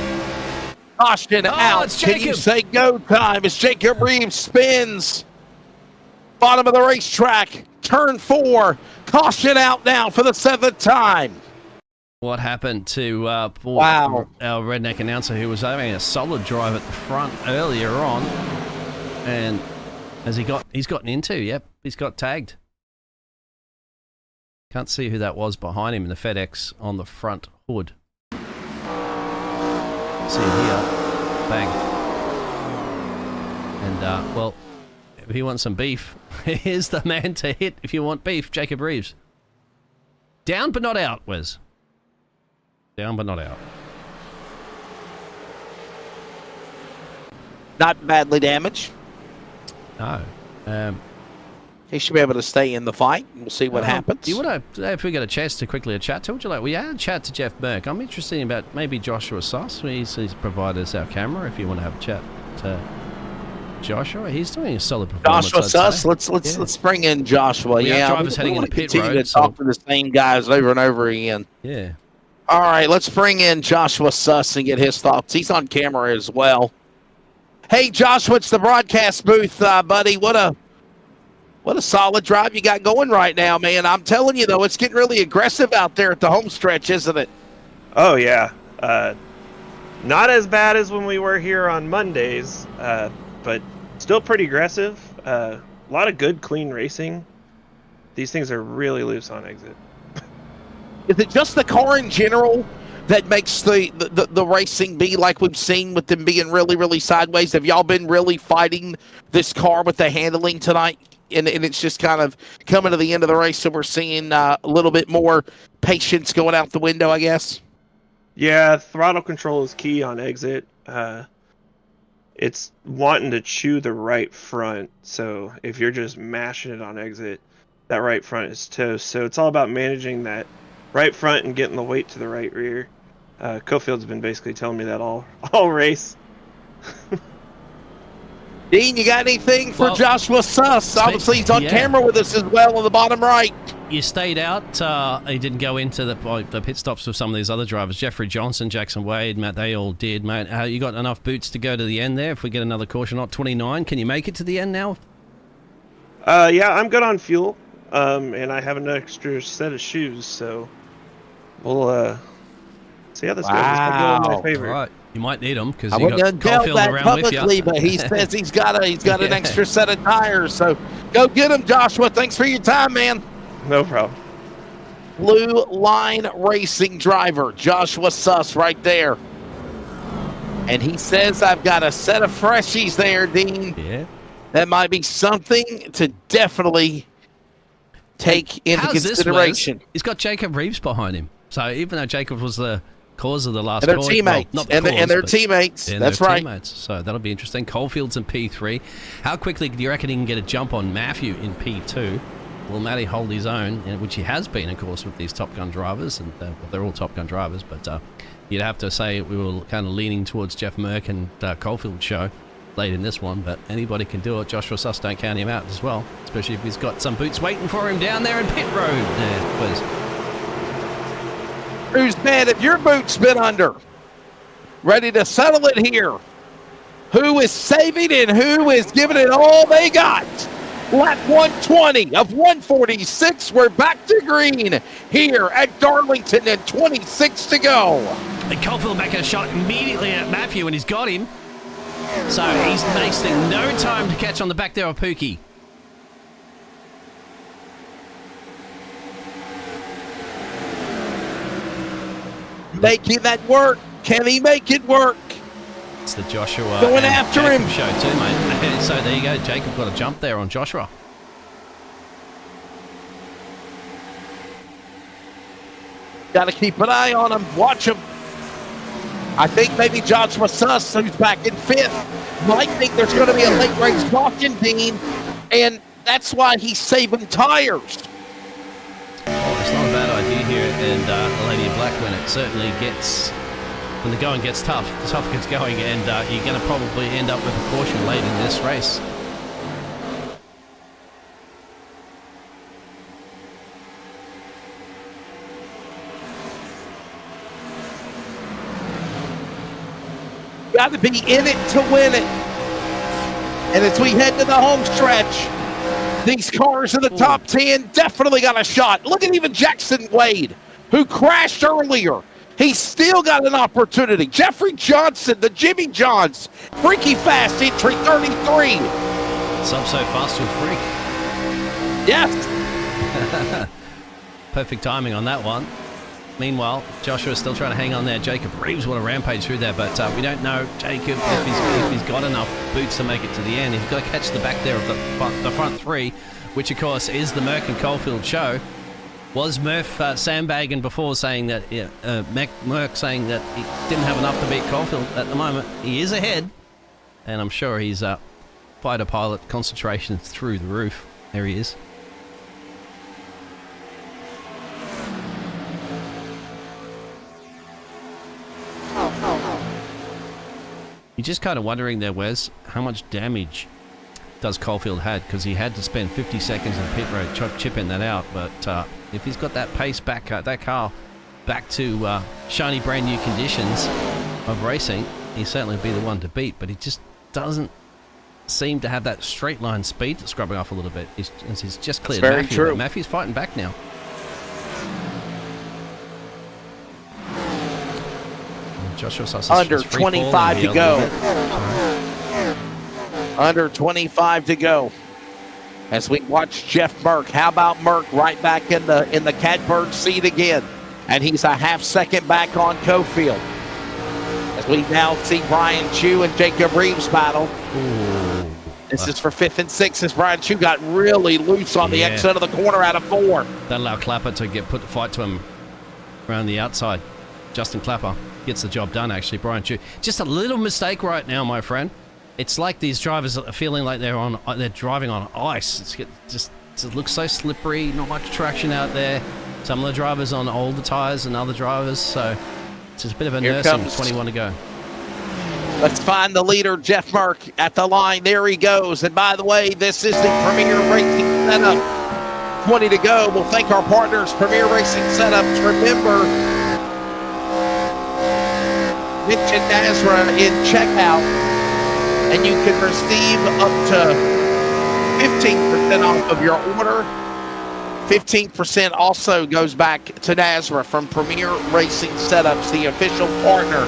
Caution out. Can you say go time as Jacob Reeves spins? Bottom of the racetrack. Turn 4. Caution out now for the 7th time.
What happened to our redneck announcer who was having a solid drive at the front earlier on, and as he's gotten into, yep, he's got tagged. Can't see who that was behind him in the FedEx on the front hood. See here, bang, and well, if you want some beef, here's the man to hit. If you want beef, Jacob Reeves. Down but not out, Wes. Down but not out.
Not badly damaged.
No.
He should be able to stay in the fight. We'll see what happens.
You want to, if we get a chance to quickly chat to, would you like? We had a chat to Jeff Merck. I'm interested in about maybe Joshua Suss. He's provided us our camera. If you want to have a chat to Joshua, he's doing a solid performance.
Joshua Suss. Let's bring in Joshua.
We have drivers heading into pit road.
To talk to the same guys over and over again.
Yeah.
All right, let's bring in Joshua Suss and get his thoughts. He's on camera as well. Hey, Joshua, it's the broadcast booth, buddy. What a solid drive you got going right now, man. I'm telling you, though, it's getting really aggressive out there at the home stretch, isn't it?
Oh, yeah. Not as bad as when we were here on Mondays, but still pretty aggressive. A lot of good, clean racing. These things are really loose on exit.
Is it just the car in general that makes the racing be like we've seen with them being really, really sideways? Have y'all been really fighting this car with the handling tonight? And it's just kind of coming to the end of the race, so we're seeing a little bit more patience going out the window, I guess.
Yeah, throttle control is key on exit. It's wanting to chew the right front, so if you're just mashing it on exit, that right front is toast. So it's all about managing that right front and getting the weight to the right rear. Cofield's been basically telling me that all race.
Dean, you got anything for Joshua Suss? Obviously, he's on
yeah.
camera with us as well on the bottom right.
You stayed out. He didn't go into the pit stops with some of these other drivers. Jeffrey Johnson, Jackson Wade, Matt, they all did, mate. You got enough boots to go to the end there if we get another caution on 29. Can you make it to the end now?
Yeah, I'm good on fuel, and I have an extra set of shoes, so we'll see how this goes. This might go in my favor.
All right. You might need them because
I
you
wouldn't
got
tell
Caulfield
that
around with
publicly,
you.
but he says he's got an extra set of tires. So go get him, Joshua. Thanks for your time, man.
No problem.
Blue Line Racing driver Joshua Suss right there. And he says, I've got a set of freshies there, Dean.
Yeah.
That might be something to definitely take into
How's
consideration.
This, Wes? He's got Jacob Reeves behind him. So even though Jacob was the cause of the last
And their
cause,
teammates.
well, not the
and
cause,
their
but-
teammates.
and
That's
their
right.
teammates. So that'll be interesting. Coalfield's in P3. How quickly do you reckon he can get a jump on Matthew in P2? Will Matty hold his own, which he has been, of course, with these Top Gun drivers, and they're all Top Gun drivers, but you'd have to say we were kind of leaning towards Jeff Merck and Caulfield show late in this one, but anybody can do it. Joshua Suss, don't count him out as well, especially if he's got some boots waiting for him down there in pit road. Please.
Who's mad if your boot's been under? Ready to settle it here. Who is saving and who is giving it all they got? Lap 120 of 146. We're back to green here at Darlington and 26 to go.
And Caulfield making a shot immediately at Matthew, and he's got him. So he's wasting no time to catch on the back there of Pookie.
Making that work. Can he make it work?
It's the Joshua
Going
and
after
Jacob
him.
show too, mate. So there you go. Jacob got a jump there on Joshua.
Got to keep an eye on him. Watch him. I think maybe Joshua Suss, who's back in fifth, might think there's going to be a late race caution, Dean, and that's why he's saving tires.
Well, it's not a bad idea here, and the Lady in Black, when it certainly gets, when the going gets tough, the tough gets going, and you're going to probably end up with a caution late in this race.
Got to be in it to win it. And as we head to the home stretch, these cars in the top 10 definitely got a shot. Look at even Jackson Wade, who crashed earlier. He's still got an opportunity. Jeffrey Johnson, the Jimmy Johns, freaky fast entry 33.
Sub so fast to a freak.
Yes.
Perfect timing on that one. Meanwhile, Joshua's still trying to hang on there. Jacob Reeves want to rampage through there, but we don't know, Jacob, if he's got enough boots to make it to the end. He's got to catch the back there of the front three, which, of course, is the Merck and Caulfield show. Was Murph sandbagging before, saying that Merck saying that he didn't have enough to beat Caulfield at the moment? He is ahead, and I'm sure he's fighter pilot concentration through the roof. There he is. You're just kind of wondering there, Wes, how much damage does Caulfield had, because he had to spend 50 seconds in pit road chipping that out. But if he's got that pace back, that car back to shiny brand new conditions of racing, he certainly would be the one to beat. But he just doesn't seem to have that straight line speed that's scrubbing off a little bit. He's just cleared
very
Matthew.
true.
Matthew's fighting back now. Joshua Suss
Under
is free
25
falling
to
here a
go.
little bit.
Under 25 to go. As we watch Jeff Merck. How about Merck right back in the catbird seat again? And he's a half second back on Cofield. As we now see Brian Chu and Jacob Reeves battle.
Ooh.
This is for 5th and 6th as Brian Chu got really loose on the exit of the corner out of 4.
That allowed Clapper to put the fight to him around the outside. Justin Clapper gets the job done, actually. Brian Chu. Just a little mistake right now, my friend. It's like these drivers are feeling like they're driving on ice. It looks so slippery, not much traction out there. Some of the drivers on older tires and other drivers, so it's just a bit of a nursing. 21 to go.
Let's find the leader, Jeff Merck, at the line. There he goes. And by the way, this is the Premier Racing Setup. 20 to go. We'll thank our partners, Premier Racing Setups. Remember, mention NASRA in checkout, and you can receive up to 15% off of your order. 15% also goes back to NASRA from Premier Racing Setups, the official partner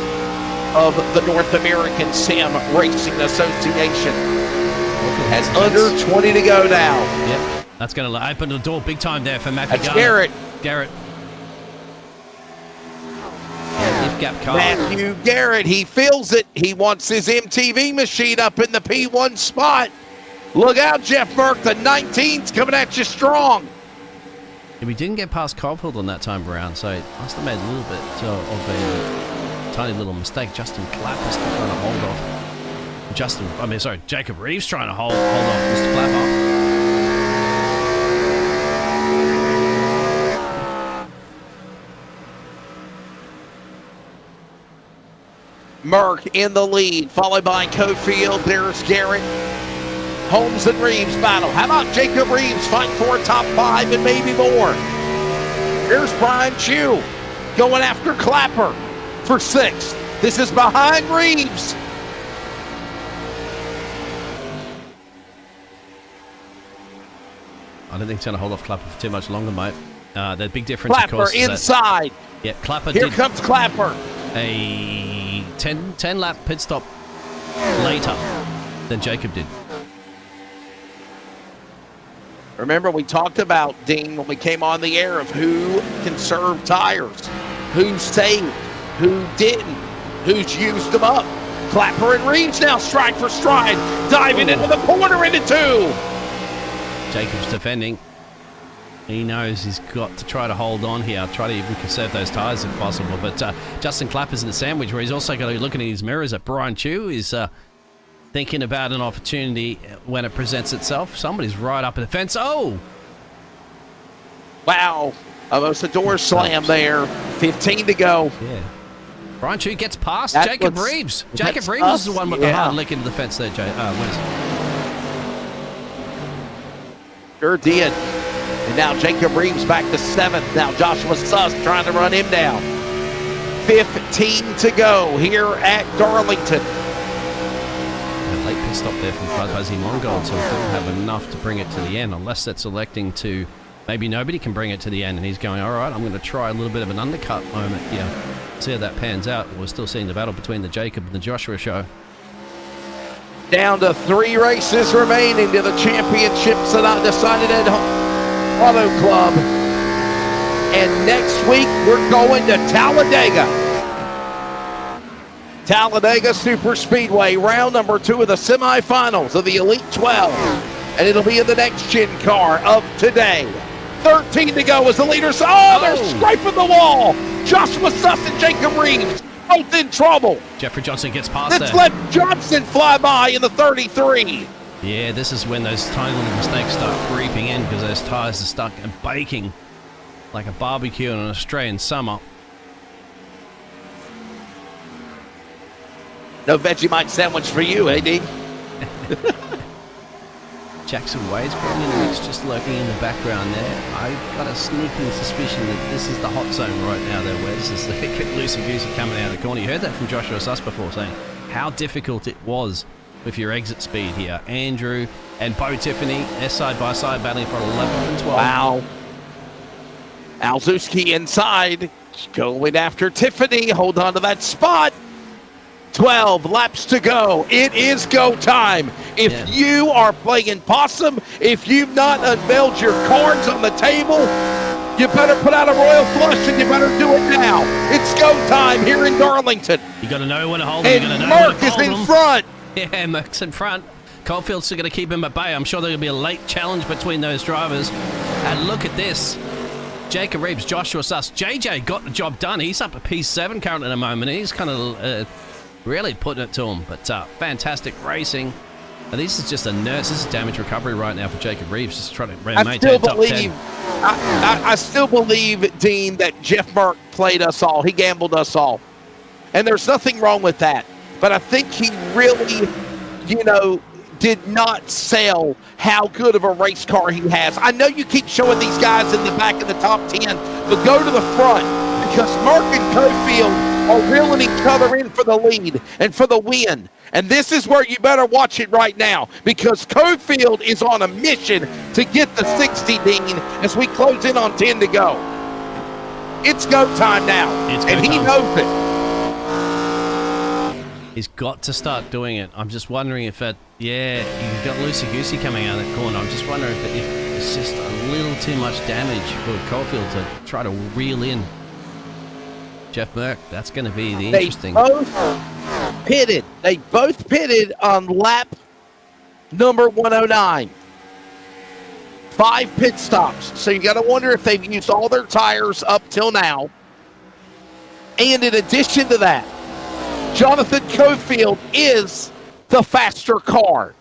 of the North American Sim Racing Association. Has under 20 to go now.
Yep, that's going to open the door big time there for Matthew
That's Garrett.
Garrett. Lift gap car.
Matthew Garrett, he feels it. He wants his MTV machine up in the P1 spot. Look out, Jeff Burke. The 19's coming at you strong.
Yeah, we didn't get past Caulfield on that time around, so it must have made a little bit of a tiny little mistake. Justin Clapper still trying to hold off. Jacob Reeves trying to hold off Mr. Clapper.
Merck in the lead, followed by Cofield. There's Garrett. Holmes and Reeves battle. How about Jacob Reeves fighting for a top 5 and maybe more? Here's Brian Chu going after Clapper for 6th. This is behind Reeves.
I don't think it's going to hold off Clapper for too much longer, mate. The big difference,
Clapper
of course,
inside.
Clapper
Here comes Clapper.
A 10 lap pit stop later than Jacob did.
Remember, we talked about, Dean, when we came on the air, of who conserved tires, who saved, who didn't, who's used them up. Clapper and Reeves now stride for stride, diving into the corner into 2.
Jacob's defending. He knows he's got to try to hold on here, try to even conserve those tires if possible. But Justin Clapper's in the sandwich where he's also got to be looking in his mirrors at Brian Chu. He's thinking about an opportunity when it presents itself. Somebody's right up in the fence. Oh!
Wow. Almost a door slam there. 15 to go.
Yeah. Brian Chu gets past Jacob Reeves. Jacob Reeves is the one with the hard lick into the fence there, Wes.
Sure did. And now Jacob Reeves back to 7th. Now Joshua Suss trying to run him down. 15 to go here at Darlington.
A late pit stop there from Fuzzy Mongold, so we didn't have enough to bring it to the end, unless that's electing to, maybe nobody can bring it to the end, and he's going, all right, I'm going to try a little bit of an undercut moment here. See how that pans out. We're still seeing the battle between the Jacob and the Joshua show.
Down to 3 races remaining to the championships that I decided at Auto Club. And next week, we're going to Talladega. Talladega Super Speedway, round number 2 of the semifinals of the Elite 12. And it'll be in the next gen car of today. 13 to go as the leaders. Oh, they're scraping the wall. Joshua Suss and Jacob Reeves both in trouble.
Jeffrey Johnson gets past
Let's
there.
let Johnson fly by in the 33.
Yeah, this is when those tiny little mistakes start creeping in because those tires are stuck and baking like a barbecue in an Australian summer.
No Vegemite sandwich for you, eh, Dean?
Jackson Wade's probably in the mix, just lurking in the background there. I've got a sneaking suspicion that this is the hot zone right now there, where this is the loosey-goosey coming out of the corner. You heard that from Joshua Suss before, saying how difficult it was with your exit speed here. Andrew and Bo Tiffany, they're side by side battling for 11 and 12.
Wow. Alzuski inside, going after Tiffany. Hold on to that spot. 12 laps to go. It is go time. If you are playing possum, if you've not unveiled your cards on the table, You better put out a royal flush, and you better do it now. It's go time here in Darlington.
You got to know when to hold him. You got to
And
know when
Mark
to
is
fold
in
him.
front.
Yeah, Merck's in front. Caulfield's still going to keep him at bay. I'm sure there'll be a late challenge between those drivers. And look at this. Jacob Reeves, Joshua Suss. JJ got the job done. He's up to P7 currently at the moment. He's kind of really putting it to him. But fantastic racing. And this is just a nurse. This is damage recovery right now for Jacob Reeves. Just trying to maintain top 10.
I still believe, Dean, that Jeff Merck played us all. He gambled us all. And there's nothing wrong with that. But I think he really, did not sell how good of a race car he has. I know you keep showing these guys in the back of the top 10, but go to the front because Merck and Cofield are reeling each other in for the lead and for the win. And this is where you better watch it right now because Cofield is on a mission to get the 60, Dean, as we close in on 10 to go. It's go time now, and he knows it.
He's got to start doing it. I'm just wondering if that, you've got Lucy Goosey coming out of that corner. I'm just wondering if it's just a little too much damage for Caulfield to try to reel in Jeff Merck. That's going to be the interesting.
They both pitted on lap number 109. 5 pit stops. So you got to wonder if they've used all their tires up till now. And in addition to that, Jonathan Cofield is the faster car.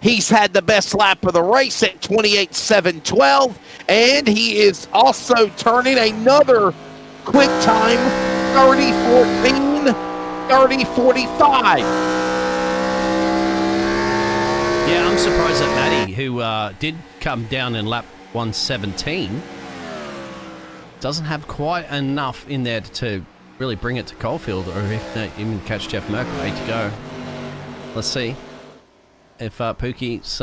He's had the best lap of the race at 28.712, and he is also turning another quick time, 30.14, 30.45.
Yeah, I'm surprised that Matty, who did come down in lap 117, doesn't have quite enough in there to really bring it to Caulfield, or if not, even catch Jeff Merck. 8 to go. Let's see if Pookie's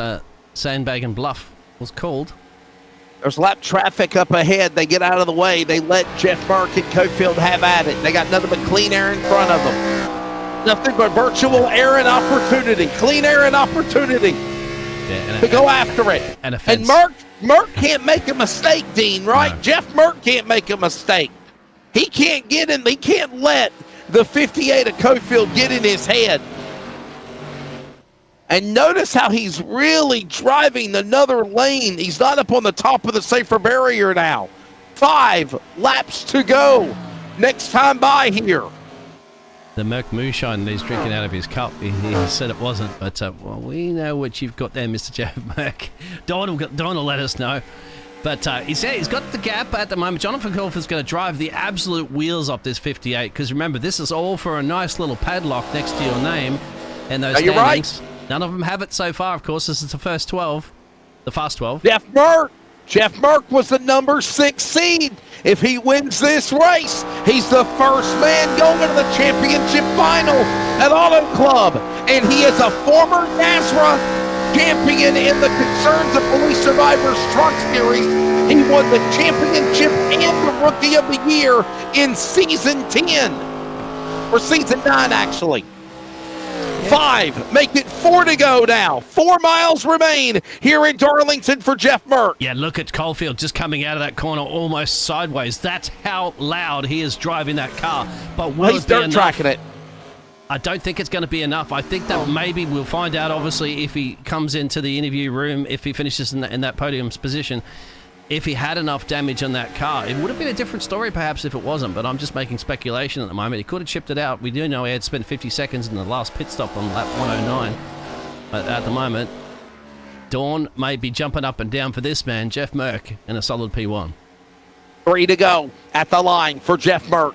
sandbag bluff was called.
There's lap traffic up ahead. They get out of the way. They let Jeff Merck and Cofield have at it. They got nothing but clean air in front of them. Nothing but virtual air and opportunity. Clean air and opportunity to go after it.
And
Merck can't make a mistake, Dean, right?
No.
Jeff Merck can't make a mistake. He can't get in. He can't let the 58 of Cofield get in his head. And notice how he's really driving another lane. He's not up on the top of the safer barrier now. 5 laps to go. Next time by here.
The Merck moonshine that he's drinking out of his cup, he said it wasn't, but well, we know what you've got there, Mr. Jeff Merck. Don will let us know. But he's got the gap at the moment. Jonathan Caulfield's going to drive the absolute wheels off this 58, because remember, this is all for a nice little padlock next to your name and those
You're
standings.
right.
None of them have it so far, of course. This is the first 12, the fast 12.
Jeff Merck was the number 6 seed. If he wins this race, he's the first man going to the championship final at Auto Club. And he is a former NASRA champion in the Concerns of Police Survivors Truck Series. He won the championship and the Rookie of the Year in Season 10. Or Season 9, actually. 5. Make it 4 to go now. 4 miles remain here in Darlington for Jeff Merck.
Yeah, look at Caulfield just coming out of that corner almost sideways. That's how loud he is driving that car. But will
He's
it be
dirt
enough?
tracking it.
I don't think it's going to be enough. I think that maybe we'll find out, obviously, if he comes into the interview room, if he finishes in that podium's position, if he had enough damage on that car. It would have been a different story, perhaps, if it wasn't, but I'm just making speculation at the moment. He could have chipped it out. We do know he had spent 50 seconds in the last pit stop on lap 109. But at the moment, Dawn may be jumping up and down for this man, Jeff Merck, in a solid P1.
3 to go at the line for Jeff Merck.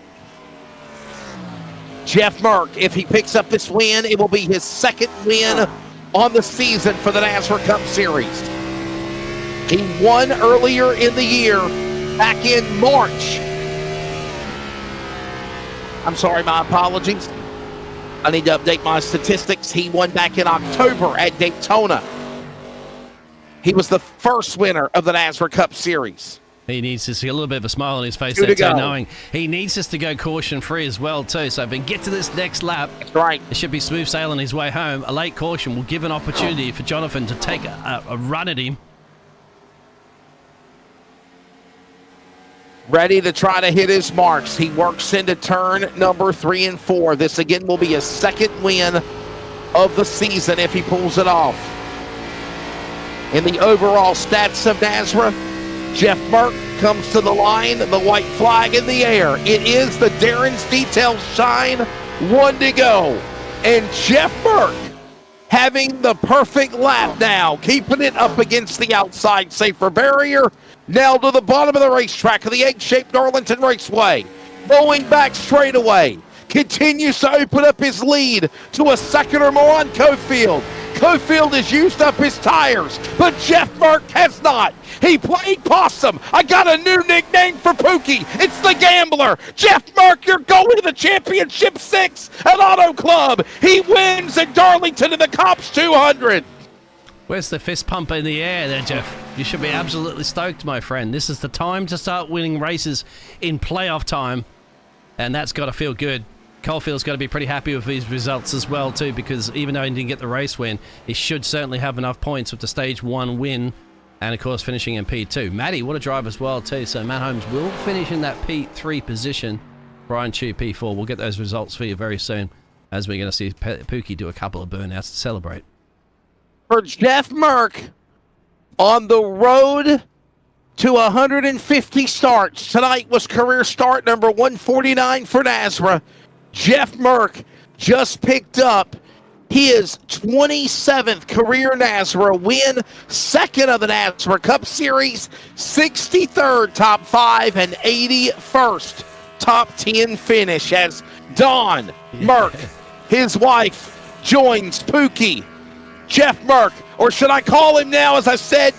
Jeff Merck, if he picks up this win, it will be his 2nd win on the season for the NASRA Cup Series. He won earlier in the year, back in March. I'm sorry, my apologies. I need to update my statistics. He won back in October at Daytona. He was the first winner of the NASRA Cup Series.
He needs to see a little bit of a smile on his face
2
there,
to go.
too, knowing he needs us to go caution-free as well, too. So if we get to this next lap,
That's right.
it should be smooth sailing his way home. A late caution will give an opportunity for Jonathan to take a run at him.
ready to try to hit his marks. He works into turn number 3 and 4. This again will be his second win of the season if he pulls it off. In the overall stats of NASRA, Jeff Merck comes to the line, the white flag in the air. It is the Darren's Details Shine, 1 to go. And Jeff Merck having the perfect lap now, keeping it up against the outside safer barrier. Now to the bottom of the racetrack of the egg-shaped Darlington Raceway. Going back straightaway. Continues to open up his lead to a second or more on Cofield. Cofield has used up his tires, but Jeff Merck has not. He played possum. I got a new nickname for Pookie. It's the Gambler. Jeff Merck, you're going to the Championship 6 at Auto Club. He wins at Darlington in the C.O.P.S 200.
Where's the fist pump in the air there, Jeff? You should be absolutely stoked, my friend. This is the time to start winning races in playoff time, and that's got to feel good. Caulfield's got to be pretty happy with these results as well, too, because even though he didn't get the race win, he should certainly have enough points with the Stage 1 win and, of course, finishing in P2. Matty, what a drive as well, too. So Matt Holmes will finish in that P3 position. Brian Chu, P4. We'll get those results for you very soon as we're going to see Pookie do a couple of burnouts to celebrate.
For Jeff Merck, on the road to 150 starts. Tonight was career start number 149 for NASRA. Jeff Merck just picked up his 27th career NASRA win, second of the NASRA Cup Series, 63rd top 5, and 81st top 10 finish as Don Merck, his wife, joins Pookie. Jeff Merck, or should I call him now, as I said,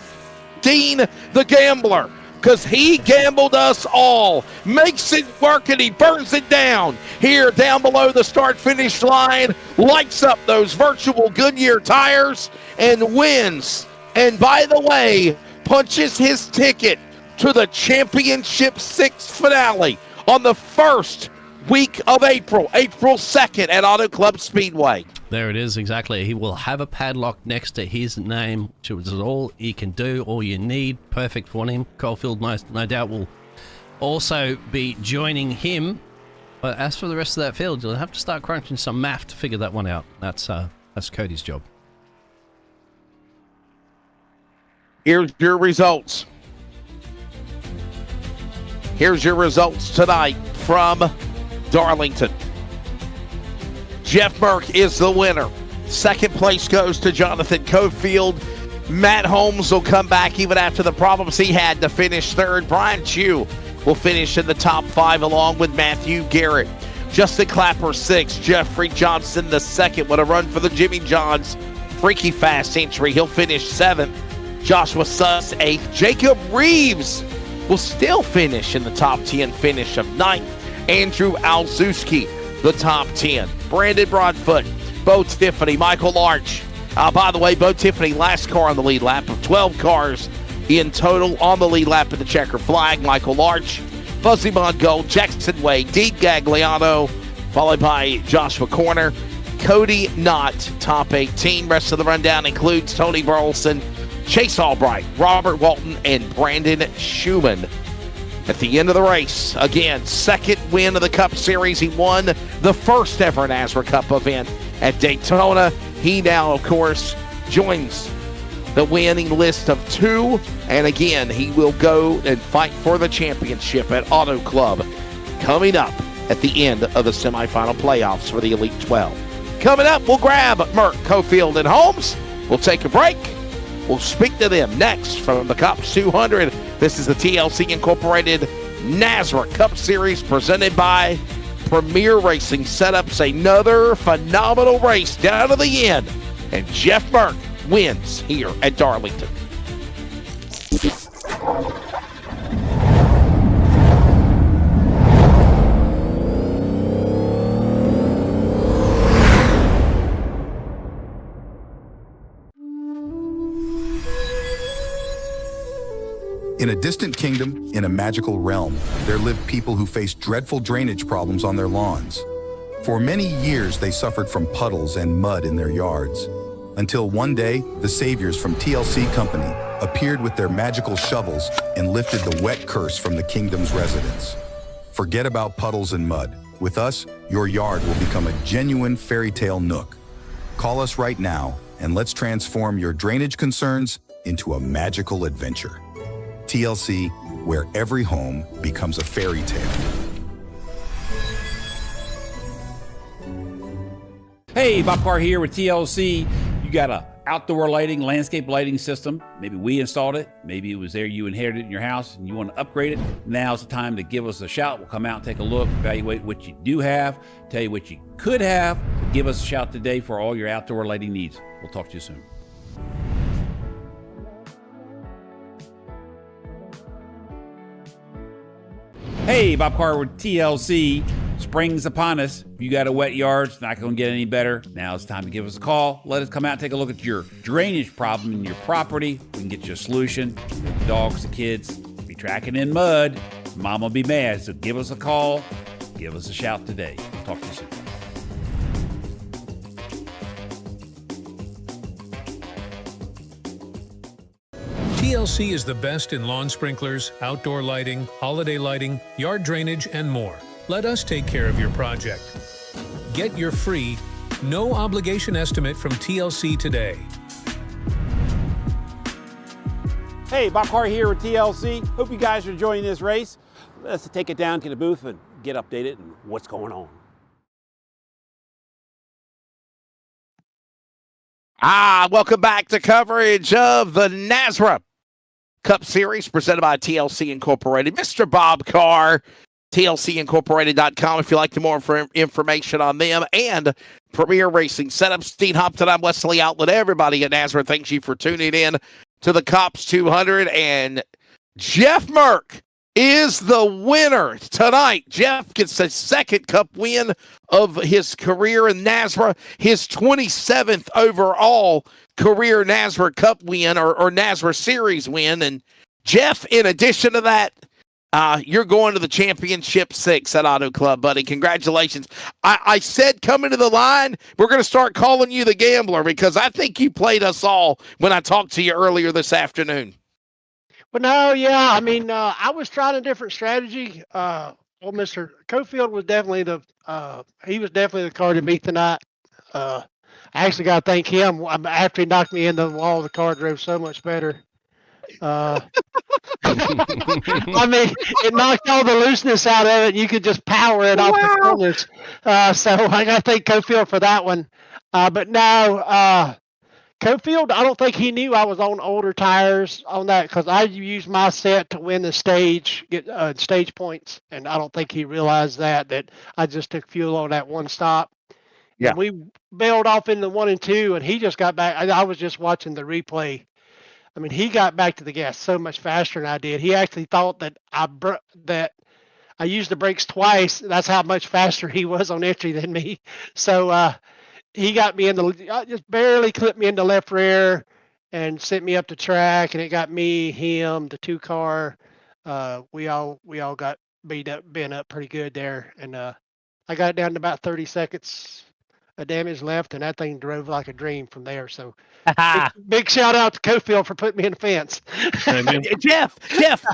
Dean the Gambler, because he gambled us all, makes it work, and he burns it down here down below the start-finish line, lights up those virtual Goodyear tires, and wins. And by the way, punches his ticket to the Championship 6 finale on the first week of April 2nd at Auto Club Speedway.
There it is, exactly. He will have a padlock next to his name, which is all he can do, all you need. Perfect for him. Caulfield, no doubt, will also be joining him. But as for the rest of that field, you'll have to start crunching some math to figure that one out. That's Cody's job.
Here's your results. Here's your results tonight from Darlington. Jeff Merck is the winner. Second place goes to Jonathan Cofield. Matt Holmes will come back even after the problems he had to finish third. Brian Chu will finish in the top 5 along with Matthew Garrett. Justin Clapper 6th. Jeffrey Johnson the 2nd with a run for the Jimmy Johns Freaky Fast entry. He'll finish 7th. Joshua Suss 8th. Jacob Reeves will still finish in the top 10 finish of 9th. Andrew Alzewski, the top 10. Brandon Broadfoot, Bo Tiffany, Michael Arch. By the way, Bo Tiffany, last car on the lead lap of 12 cars in total on the lead lap of the checker flag. Michael Arch, Fuzzy Gold, Jackson Wade, Dean Gagliano, followed by Joshua Corner. Cody Knott, top 18. Rest of the rundown includes Tony Burleson, Chase Albright, Robert Walton, and Brandon Schumann. At the end of the race, again, second win of the Cup Series. He won the first ever NASRA Cup event at Daytona. He now, of course, joins the winning list of 2. And again, he will go and fight for the championship at Auto Club coming up at the end of the semifinal playoffs for the Elite 12. Coming up, we'll grab Merck, Cofield, and Holmes. We'll take a break. We'll speak to them next from the C.O.P.S 200. This is the TLC Incorporated NASRA Cup Series presented by Premier Racing. Setups another phenomenal race down to the end. And Jeff Merck wins here at Darlington.
In a distant kingdom, in a magical realm, there lived people who faced dreadful drainage problems on their lawns. For many years, they suffered from puddles and mud in their yards. Until one day, the saviors from TLC Company appeared with their magical shovels and lifted the wet curse from the kingdom's residents. Forget about puddles and mud. With us, your yard will become a genuine fairy tale nook. Call us right now and let's transform your drainage concerns into a magical adventure. TLC, where every home becomes a fairy tale.
Hey, Bob Carr here with TLC. You got a outdoor lighting, landscape lighting system. Maybe we installed it. Maybe it was there you inherited in your house and you want to upgrade it. Now's the time to give us a shout. We'll come out and take a look, evaluate what you do have, tell you what you could have. Give us a shout today for all your outdoor lighting needs. We'll talk to you soon. Hey, Bob Carr with TLC. Spring's upon us. If you got a wet yard, it's not going to get any better. Now it's time to give us a call. Let us come out and take a look at your drainage problem in your property. We can get you a solution. The dogs, the kids be tracking in mud. Mom will be mad. So give us a call. Give us a shout today. Talk to you soon.
TLC is the best in lawn sprinklers, outdoor lighting, holiday lighting, yard drainage, and more. Let us take care of your project. Get your free, no obligation estimate from TLC today.
Hey, Bob Carr here with TLC. Hope you guys are enjoying this race. Let's take it down to the booth and get updated on what's going on.
Welcome back to coverage of the NASRA Cup Series presented by TLC Incorporated. Mr. Bob Carr, TLCincorporated.com if you'd like more information on them and Premier Racing Setup. Steve Hopton, I'm Wesley Outlet. Everybody at NASRA, thanks you for tuning in to the C.O.P.S 200. And Jeff Merck is the winner tonight. Jeff gets a second Cup win of his career in NASRA, his 27th overall career NASRA Cup win or NASRA Series win. And Jeff, in addition to that, you're going to the Championship 6 at Auto Club, buddy. Congratulations. I said coming to the line, we're going to start calling you the gambler because I think you played us all when I talked to you earlier this afternoon.
But no, yeah, I mean, I was trying a different strategy. Well, Mr. Cofield was definitely the car to beat tonight. I actually got to thank him. After he knocked me into the wall, the car drove so much better. I mean, it knocked all the looseness out of it. And you could just power it off the corners. So I got to thank Cofield for that one. But now, Cofield, I don't think he knew I was on older tires on that because I used my set to win the stage, get stage points, and I don't think he realized that I just took fuel on that one stop. Yeah, and we bailed off into 1 and 2, and he just got back. I was just watching the replay. I mean, he got back to the gas so much faster than I did. He actually thought that I used the brakes twice. That's how much faster he was on entry than me. So he got me just barely clipped me into left rear and sent me up the track, and it got me, him, the 2 car. We all got bent up pretty good there, and I got it down to about 30 seconds of damage left, and that thing drove like a dream from there. So big shout out to Cofield for putting me in the fence.
Jeff,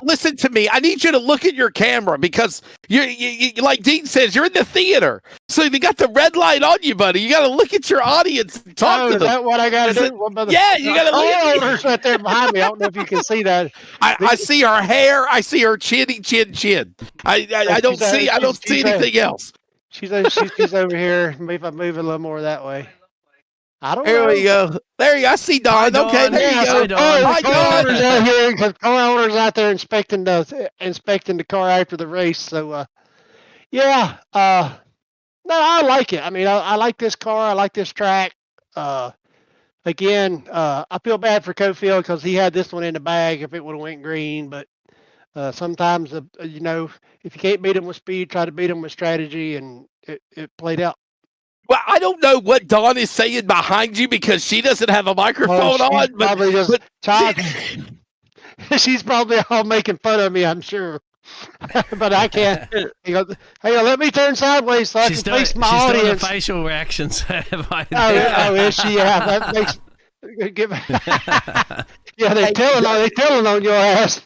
listen to me. I need you to look at your camera because you like Dean says, you're in the theater. So you got the red light on you, buddy. You got to look at your audience and talk to them.
Is that what I got to do?
Yeah, you got to look at
me. Right there behind me. I don't know if you can see that.
I see her hair. I see her chin. I don't see anything else.
She's over here. Maybe if I move a little more that way. I don't know.
Here we go. There you go. I see Don. Okay, there you go.
Car owners out there inspecting the car after the race. So, no, I like it. I mean, I like this car. I like this track. Again, I feel bad for Cofield because he had this one in the bag if it would have went green. But sometimes, if you can't beat them with speed, try to beat them with strategy, and it played out.
Well, I don't know what Dawn is saying behind you because she doesn't have a microphone on.
She's probably all making fun of me, I'm sure. But I can't. Hey, let me turn sideways so I can face my audience.
She's doing the facial reactions.
Is she? Yeah, Yeah, they telling on your ass.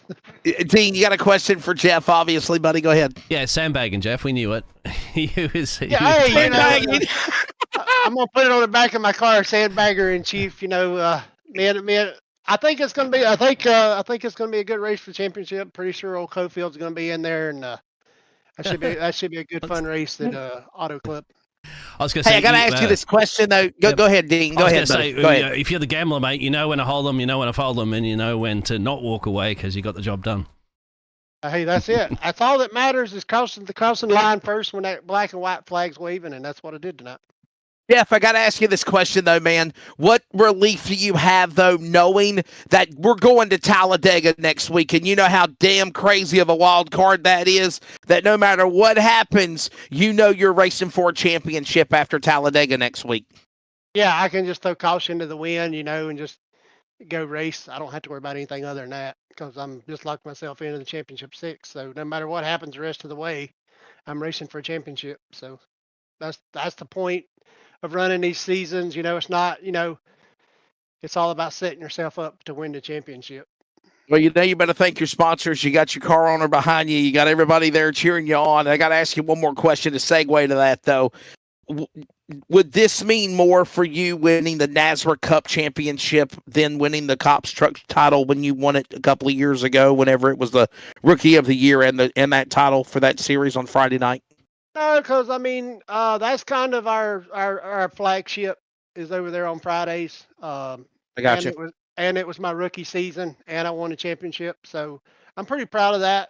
Dean, you got a question for Jeff, obviously, buddy. Go ahead.
Yeah, sandbagging, Jeff. We knew it.
Hey, I'm gonna put it on the back of my car, sandbagger in chief. Man, I think it's gonna be. I think it's gonna be a good race for the championship. Pretty sure old Cofield's gonna be in there, and that should be a good fun race at Auto Club.
I was going to say,
I got to ask you this question though. Go ahead, Dean. Go ahead. Go ahead.
If you're the gambler, mate, you know when to hold them, you know when to fold them, and you know when to not walk away because you got the job done.
Hey, that's it. That's all that matters is crossing the line first when that black and white flag's waving, and that's what I did tonight.
Jeff, I got to ask you this question, though, man. What relief do you have, though, knowing that we're going to Talladega next week, and you know how damn crazy of a wild card that is, that no matter what happens, you know you're racing for a championship after Talladega next week?
Yeah, I can just throw caution to the wind, and just go race. I don't have to worry about anything other than that because I'm just locked myself into the championship 6. So no matter what happens the rest of the way, I'm racing for a championship. So that's the point of running these seasons. It's not, it's all about setting yourself up to win the championship.
Well, you better thank your sponsors. You got your car owner behind you. You got everybody there cheering you on. I got to ask you one more question to segue to that, though. Would this mean more for you winning the NASRA Cup Championship than winning the C.O.P.S truck title when you won it a couple of years ago, whenever it was the Rookie of the Year and that title for that series on Friday night?
No, because that's kind of our flagship is over there on Fridays.
I got you.
It was my rookie season, and I won a championship, so I'm pretty proud of that.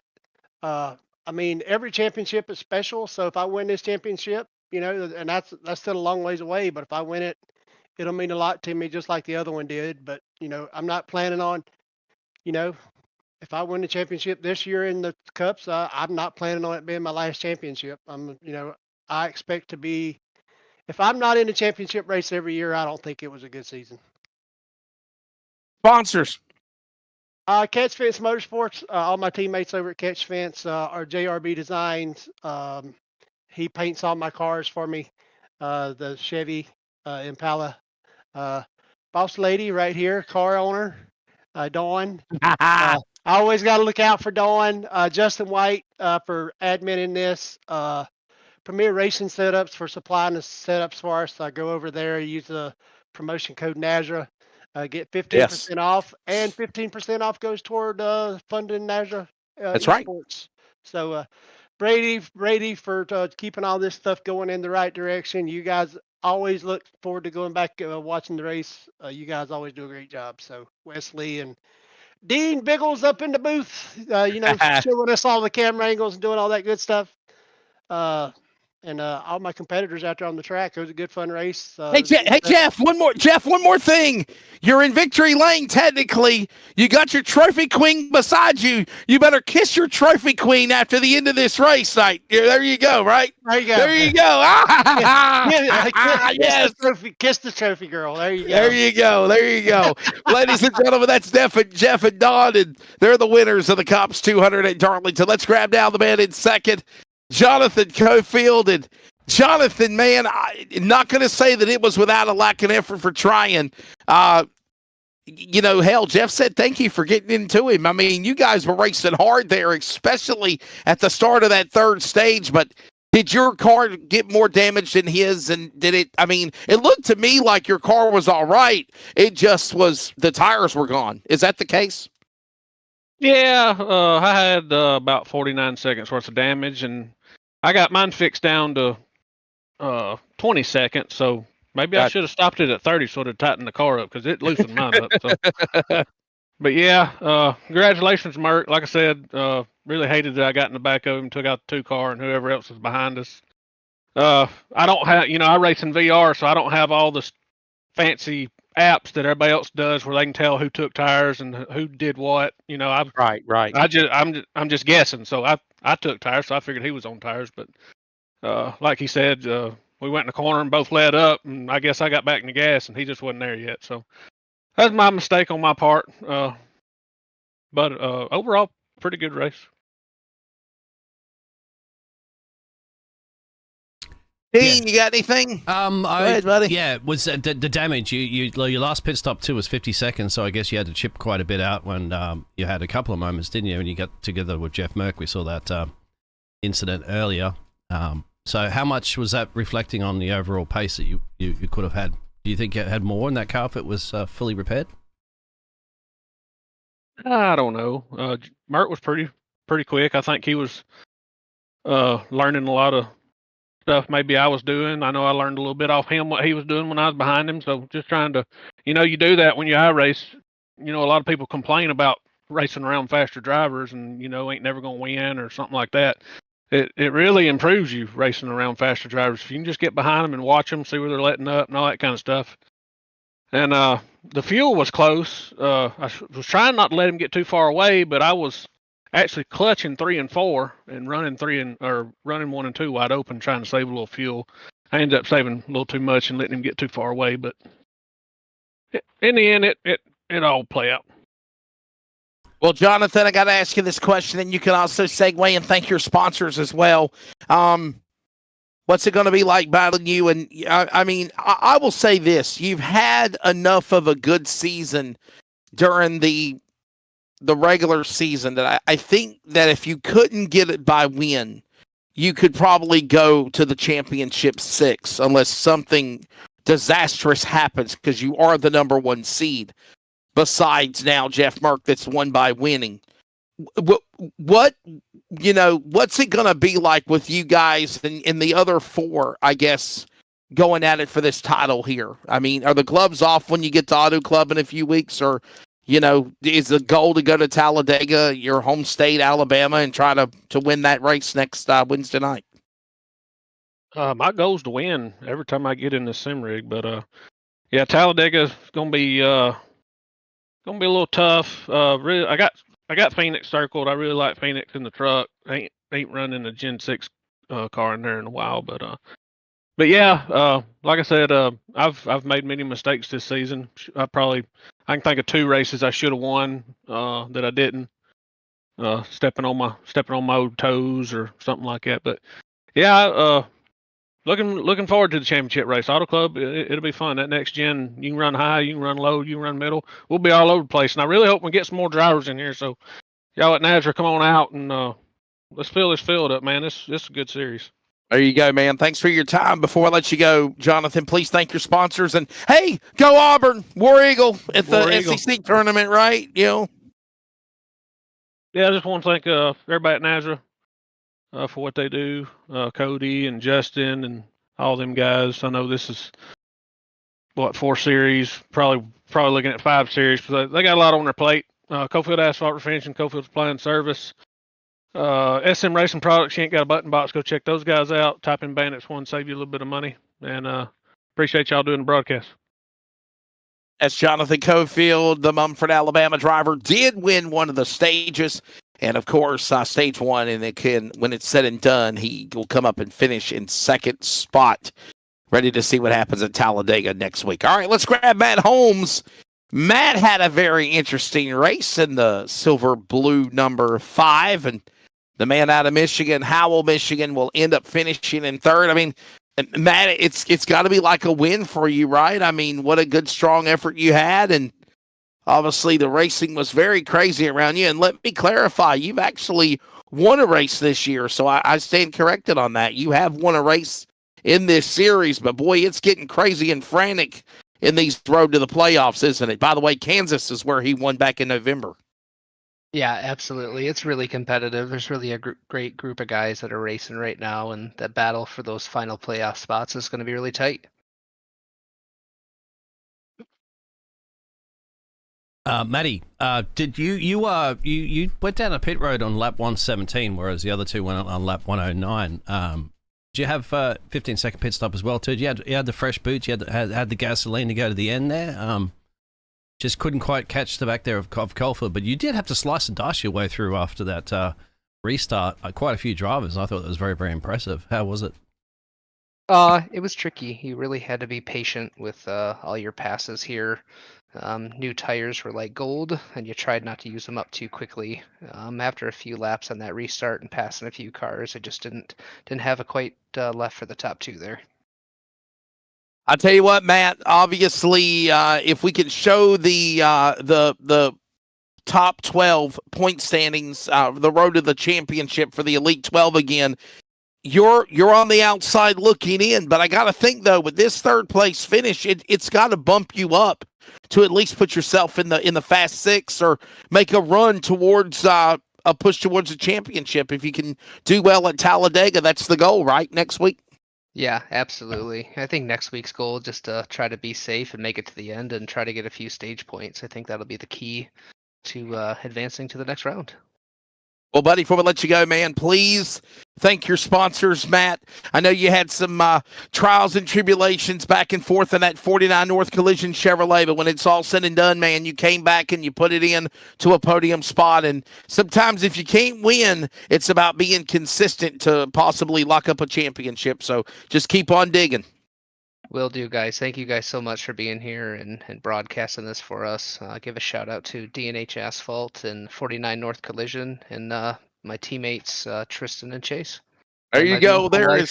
Every championship is special. So if I win this championship, and that's still a long ways away, but if I win it, it'll mean a lot to me, just like the other one did. But I'm not planning on, if I win the championship this year in the Cups, I'm not planning on it being my last championship. I expect to be. If I'm not in the championship race every year, I don't think it was a good season.
Sponsors.
Catch Fence Motorsports. All my teammates over at Catch Fence are JRB Designs. He paints all my cars for me. The Chevy Impala. Boss lady right here, car owner, Dawn. I always got to look out for Dawn. Justin White for adminning this. Premier Racing Setups for supplying the setups for us. I go over there, use the promotion code NASRA, get 15% off, and 15% off goes toward funding NASRA.
That's
esports. Right. So Brady for keeping all this stuff going in the right direction. You guys always look forward to going back watching the race. You guys always do a great job. So Wesley and Dean Biggles up in the booth, showing us all the camera angles and doing all that good stuff. And all my competitors out there on the track. It was a good fun race.
Hey Jeff, one more thing. You're in victory lane technically. You got your trophy queen beside you. You better kiss your trophy queen after the end of this race night. There you go, right?
There you go.
There you go.
Yes. Kiss the trophy girl. There you go.
There you go. Ladies and gentlemen, that's Jeff and Don, and they're the winners of the C.O.P.S 200 at Darlington. Let's grab down the man in second, Jonathan Cofield. And Jonathan, man, I'm not going to say that it was without a lack of effort for trying. Hell, Jeff said thank you for getting into him. I mean, you guys were racing hard there, especially at the start of that third stage. But did your car get more damage than his? And did it? I mean, it looked to me like your car was all right. It just was the tires were gone. Is that the case?
Yeah, I had about 49 seconds worth of damage, and I got mine fixed down to 20 seconds. So maybe I should have stopped it at 30 so to tighten the car up because it loosened mine up. So. But yeah, congratulations, Merck. Like I said, really hated that I got in the back of him, took out the 2 car, and whoever else was behind us. I don't have, I race in VR, so I don't have all the fancy apps that everybody else does where they can tell who took tires and who did what.
Right.
I'm just guessing. So I took tires, so I figured he was on tires. But like he said, we went in the corner and both led up, and I guess I got back in the gas, and he just wasn't there yet. So that's my mistake on my part. But overall, pretty good race.
Dean, you got anything? Go ahead, buddy.
Yeah, it was the damage. Your last pit stop too was 50 seconds, so I guess you had to chip quite a bit out when you had a couple of moments, didn't you? When you got together with Jeff Merck, we saw that incident earlier. So how much was that reflecting on the overall pace that you could have had? Do you think you had more in that car if it was fully repaired?
I don't know. Mert was pretty quick. I think he was learning a lot of stuff maybe I was doing. I know I learned a little bit off him what he was doing when I was behind him. So just trying to, you do that when you iRace. A lot of people complain about racing around faster drivers and ain't never gonna win or something like that. It really improves you racing around faster drivers if you can just get behind them and watch them, see where they're letting up and all that kind of stuff. And the fuel was close. I was trying not to let him get too far away, but I was actually clutching 3 and 4 and running 1 and 2 wide open, trying to save a little fuel. I ended up saving a little too much and letting him get too far away, but in the end, it all play out.
Well, Jonathan, I got to ask you this question, and you can also segue and thank your sponsors as well. What's it going to be like battling you? And I will say this: you've had enough of a good season during the regular season that I think that if you couldn't get it by win, you could probably go to the championship 6 unless something disastrous happens because you are the number 1 seed. Besides now Jeff Merck that's won by winning. What's it going to be like with you guys and the other 4, I guess, going at it for this title here? I mean, are the gloves off when you get to Auto Club in a few weeks, or is the goal to go to Talladega, your home state, Alabama, and try to win that race next Wednesday night?
My goal is to win every time I get in the sim rig, but yeah, Talladega is gonna be a little tough. Really, I got Phoenix circled. I really like Phoenix in the truck. Ain't running a Gen 6 car in there in a while, but yeah, like I said, I've made many mistakes this season. I can think of 2 races I should have won that I didn't. Stepping on my old toes or something like that. But yeah, looking forward to the championship race. Auto Club, it'll be fun. That next gen, you can run high, you can run low, you can run middle. We'll be all over the place, and I really hope we get some more drivers in here. So y'all at NASRA, come on out and let's fill this field up, man. This is a good series.
There you go, man. Thanks for your time. Before I let you go, Jonathan, please thank your sponsors. And, hey, go Auburn, War Eagle at the SEC tournament, right? Yeah,
I just want to thank everybody at NASRA for what they do. Cody and Justin and all them guys. I know this is, 4 series, probably looking at 5 series. Because they got a lot on their plate. Cofield Asphalt Refinishing, Cofield Supply and Service. SM Racing Products, you ain't got a button box, go check those guys out. Type in Bandits 1, save you a little bit of money. And appreciate y'all doing the broadcast.
That's Jonathan Cofield, the Mumford, Alabama driver, did win one of the stages. And, of course, stage 1, and when it's said and done, he will come up and finish in 2nd spot. Ready to see what happens at Talladega next week. All right, let's grab Matt Holmes. Matt had a very interesting race in the silver-blue number 5, and the man out of Michigan, Howell, Michigan, will end up finishing in 3rd. I mean, Matt, it's got to be like a win for you, right? I mean, what a good, strong effort you had, and obviously the racing was very crazy around you. And let me clarify, you've actually won a race this year, so I stand corrected on that. You have won a race in this series, but boy, it's getting crazy and frantic in these road to the playoffs, isn't it? By the way, Kansas is where he won back in November.
Yeah, absolutely. It's really competitive. There's really a great group of guys that are racing right now, and the battle for those final playoff spots is going to be really tight.
Matty, did you went down a pit road on lap 117, whereas the other 2 went on lap 109. Did you have 15-second pit stop as well too? You had the fresh boots, you had the gasoline to go to the end there. Just couldn't quite catch the back there of Colford, but you did have to slice and dice your way through after that restart. Quite a few drivers. I thought that was very, very impressive. How was it?
It was tricky. You really had to be patient with all your passes here. New tires were like gold, and you tried not to use them up too quickly. After a few laps on that restart and passing a few cars, I just didn't have a quite left for the top two there.
I tell you what, Matt. Obviously, if we can show the top 12 point standings, the road to the championship for the Elite 12 again, you're on the outside looking in. But I got to think though, with this third place finish, it's got to bump you up to at least put yourself in the Fast Six or make a run towards a push towards a championship. If you can do well at Talladega, that's the goal, right? Next week.
Yeah, absolutely. I think next week's goal just to try to be safe and make it to the end and try to get a few stage points. I think that'll be the key to advancing to the next round.
Well, buddy, before we let you go, man, please thank your sponsors, Matt. I know you had some trials and tribulations back and forth in that 49 North Collision Chevrolet, but when it's all said and done, man, you came back and you put it in to a podium spot. And sometimes if you can't win, it's about being consistent to possibly lock up a championship. So just keep on digging.
Will do, guys. Thank you guys so much for being here and broadcasting this for us. Give a shout out to D&H Asphalt and 49 North Collision and my teammates Tristan and Chase.
There you go. There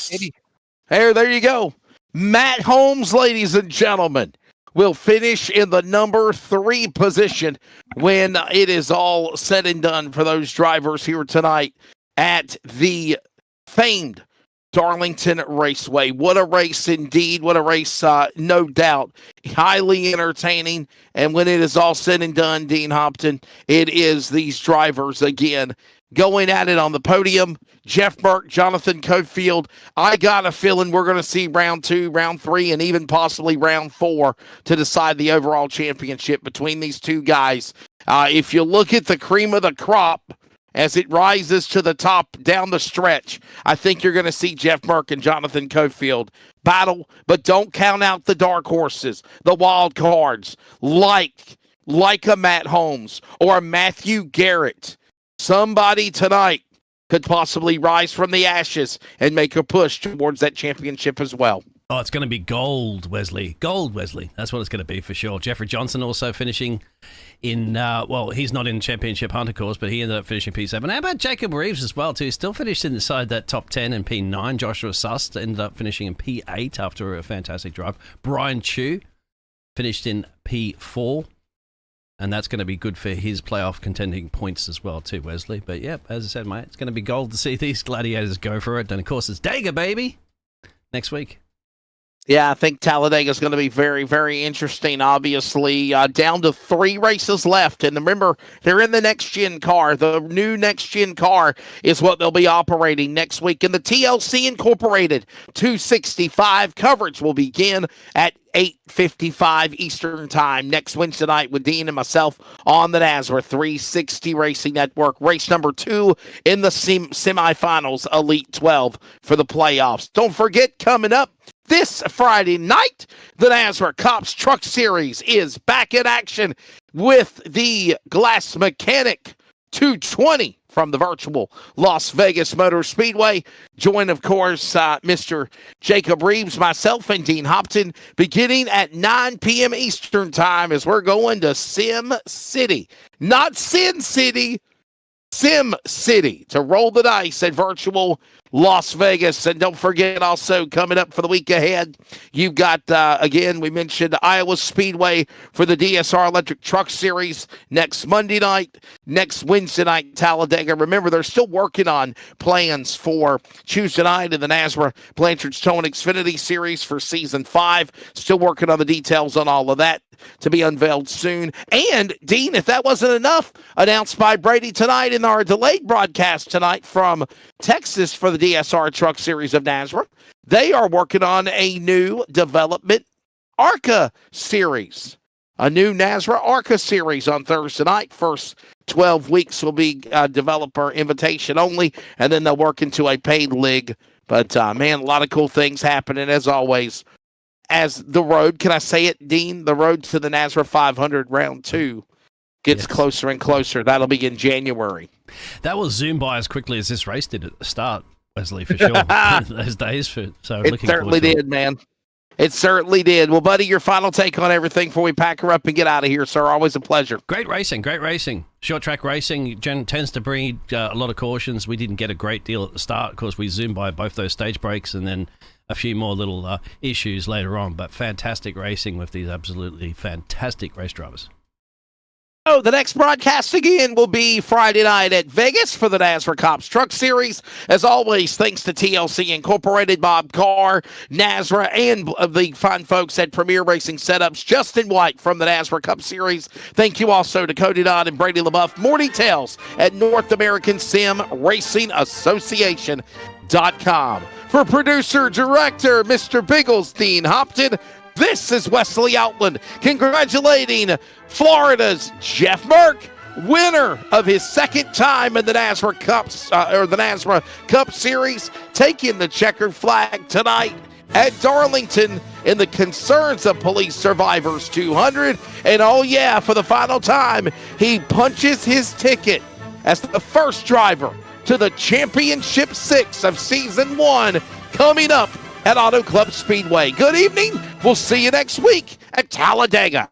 you go. Matt Holmes, ladies and gentlemen, will finish in the number 3 position when it is all said and done for those drivers here tonight at the famed Darlington Raceway. What a race indeed. What a race, no doubt. Highly entertaining. And when it is all said and done, Dean Hopton, it is these drivers again going at it on the podium. Jeff Burke, Jonathan Cofield. I got a feeling we're going to see round 2, round 3, and even possibly round 4 to decide the overall championship between these two guys. If you look at the cream of the crop, as it rises to the top down the stretch, I think you're going to see Jeff Burke and Jonathan Cofield battle, but don't count out the dark horses, the wild cards, like a Matt Holmes or a Matthew Garrett. Somebody tonight could possibly rise from the ashes and make a push towards that championship as well.
Oh, it's going to be gold, Wesley. Gold, Wesley. That's what it's going to be for sure. Jeffrey Johnson also finishing in, well, he's not in Championship Hunter course, but he ended up finishing P7. How about Jacob Reeves as well, too? Still finished inside that top 10 in P9. Joshua Sust ended up finishing in P8 after a fantastic drive. Brian Chu finished in P4. And that's going to be good for his playoff contending points as well, too, Wesley. But, yeah, as I said, mate, it's going to be gold to see these gladiators go for it. And, of course, it's Dega, baby, next week.
Yeah, I think Talladega is going to be very, very interesting, obviously. Down to 3 races left. And remember, they're in the next-gen car. The new next-gen car is what they'll be operating next week. And the TLC Incorporated 265 coverage will begin at 8:55 Eastern Time next Wednesday night with Dean and myself on the NASRA 360 Racing Network. Race number 2 in the semifinals, Elite 12 for the playoffs. Don't forget, coming up this Friday night, the NASRA C.O.P.S Truck Series is back in action with the Glass Mechanic 220 from the virtual Las Vegas Motor Speedway. Join, of course, Mr. Jacob Reeves, myself, and Dean Hopton, beginning at 9 p.m. Eastern Time as we're going to Sim City. Not Sin City, Sim City to roll the dice at virtual Las Vegas. And don't forget, also coming up for the week ahead, you've got, again, we mentioned Iowa Speedway for the DSR Electric Truck Series next Monday night, next Wednesday night, Talladega. Remember, they're still working on plans for Tuesday night in the NASRA Blanchard's Towing Xfinity Series for Season 5. Still working on the details on all of that to be unveiled soon. And, Dean, if that wasn't enough, announced by Brady tonight in our delayed broadcast tonight from Texas for the DSR Truck Series of NASRA, they are working on a new development ARCA series. A new NASRA ARCA series on Thursday night. First 12 weeks will be developer invitation only, and then they'll work into a paid league. But, man, a lot of cool things happening, as always. As the road, can I say it, Dean? The road to the NASRA 500 round 2 gets closer and closer. That'll be in January.
That will zoom by as quickly as this race did at the start, Wesley, for sure. Those days. So
it certainly did, man. It certainly did. Well, buddy, your final take on everything before we pack her up and get out of here, sir. Always a pleasure.
Great racing, great racing. Short track racing tends to breed a lot of cautions. We didn't get a great deal at the start. Of course, we zoomed by both those stage breaks and then a few more little issues later on. But fantastic racing with these absolutely fantastic race drivers.
Oh, the next broadcast again will be Friday night at Vegas for the NASRA C.O.P.S Truck Series. As always, thanks to TLC Incorporated, Bob Carr, NASRA, and the fine folks at Premier Racing Setups, Justin White from the NASRA C.O.P Series. Thank you also to Cody Dodd and Brady LaBeouf. More details at North American Sim Racing Association.com. For producer, director, Mr. Biggles, Dean Hopton, this is Wesley Outland congratulating Florida's Jeff Burke, winner of his second time in the NASRA Cups or the NASRA Cup Series, taking the checkered flag tonight at Darlington in the Concerns of Police Survivors 200. And oh yeah, for the final time, he punches his ticket as the first driver to the Championship 6 of Season 1 coming up at Auto Club Speedway. Good evening. We'll see you next week at Talladega.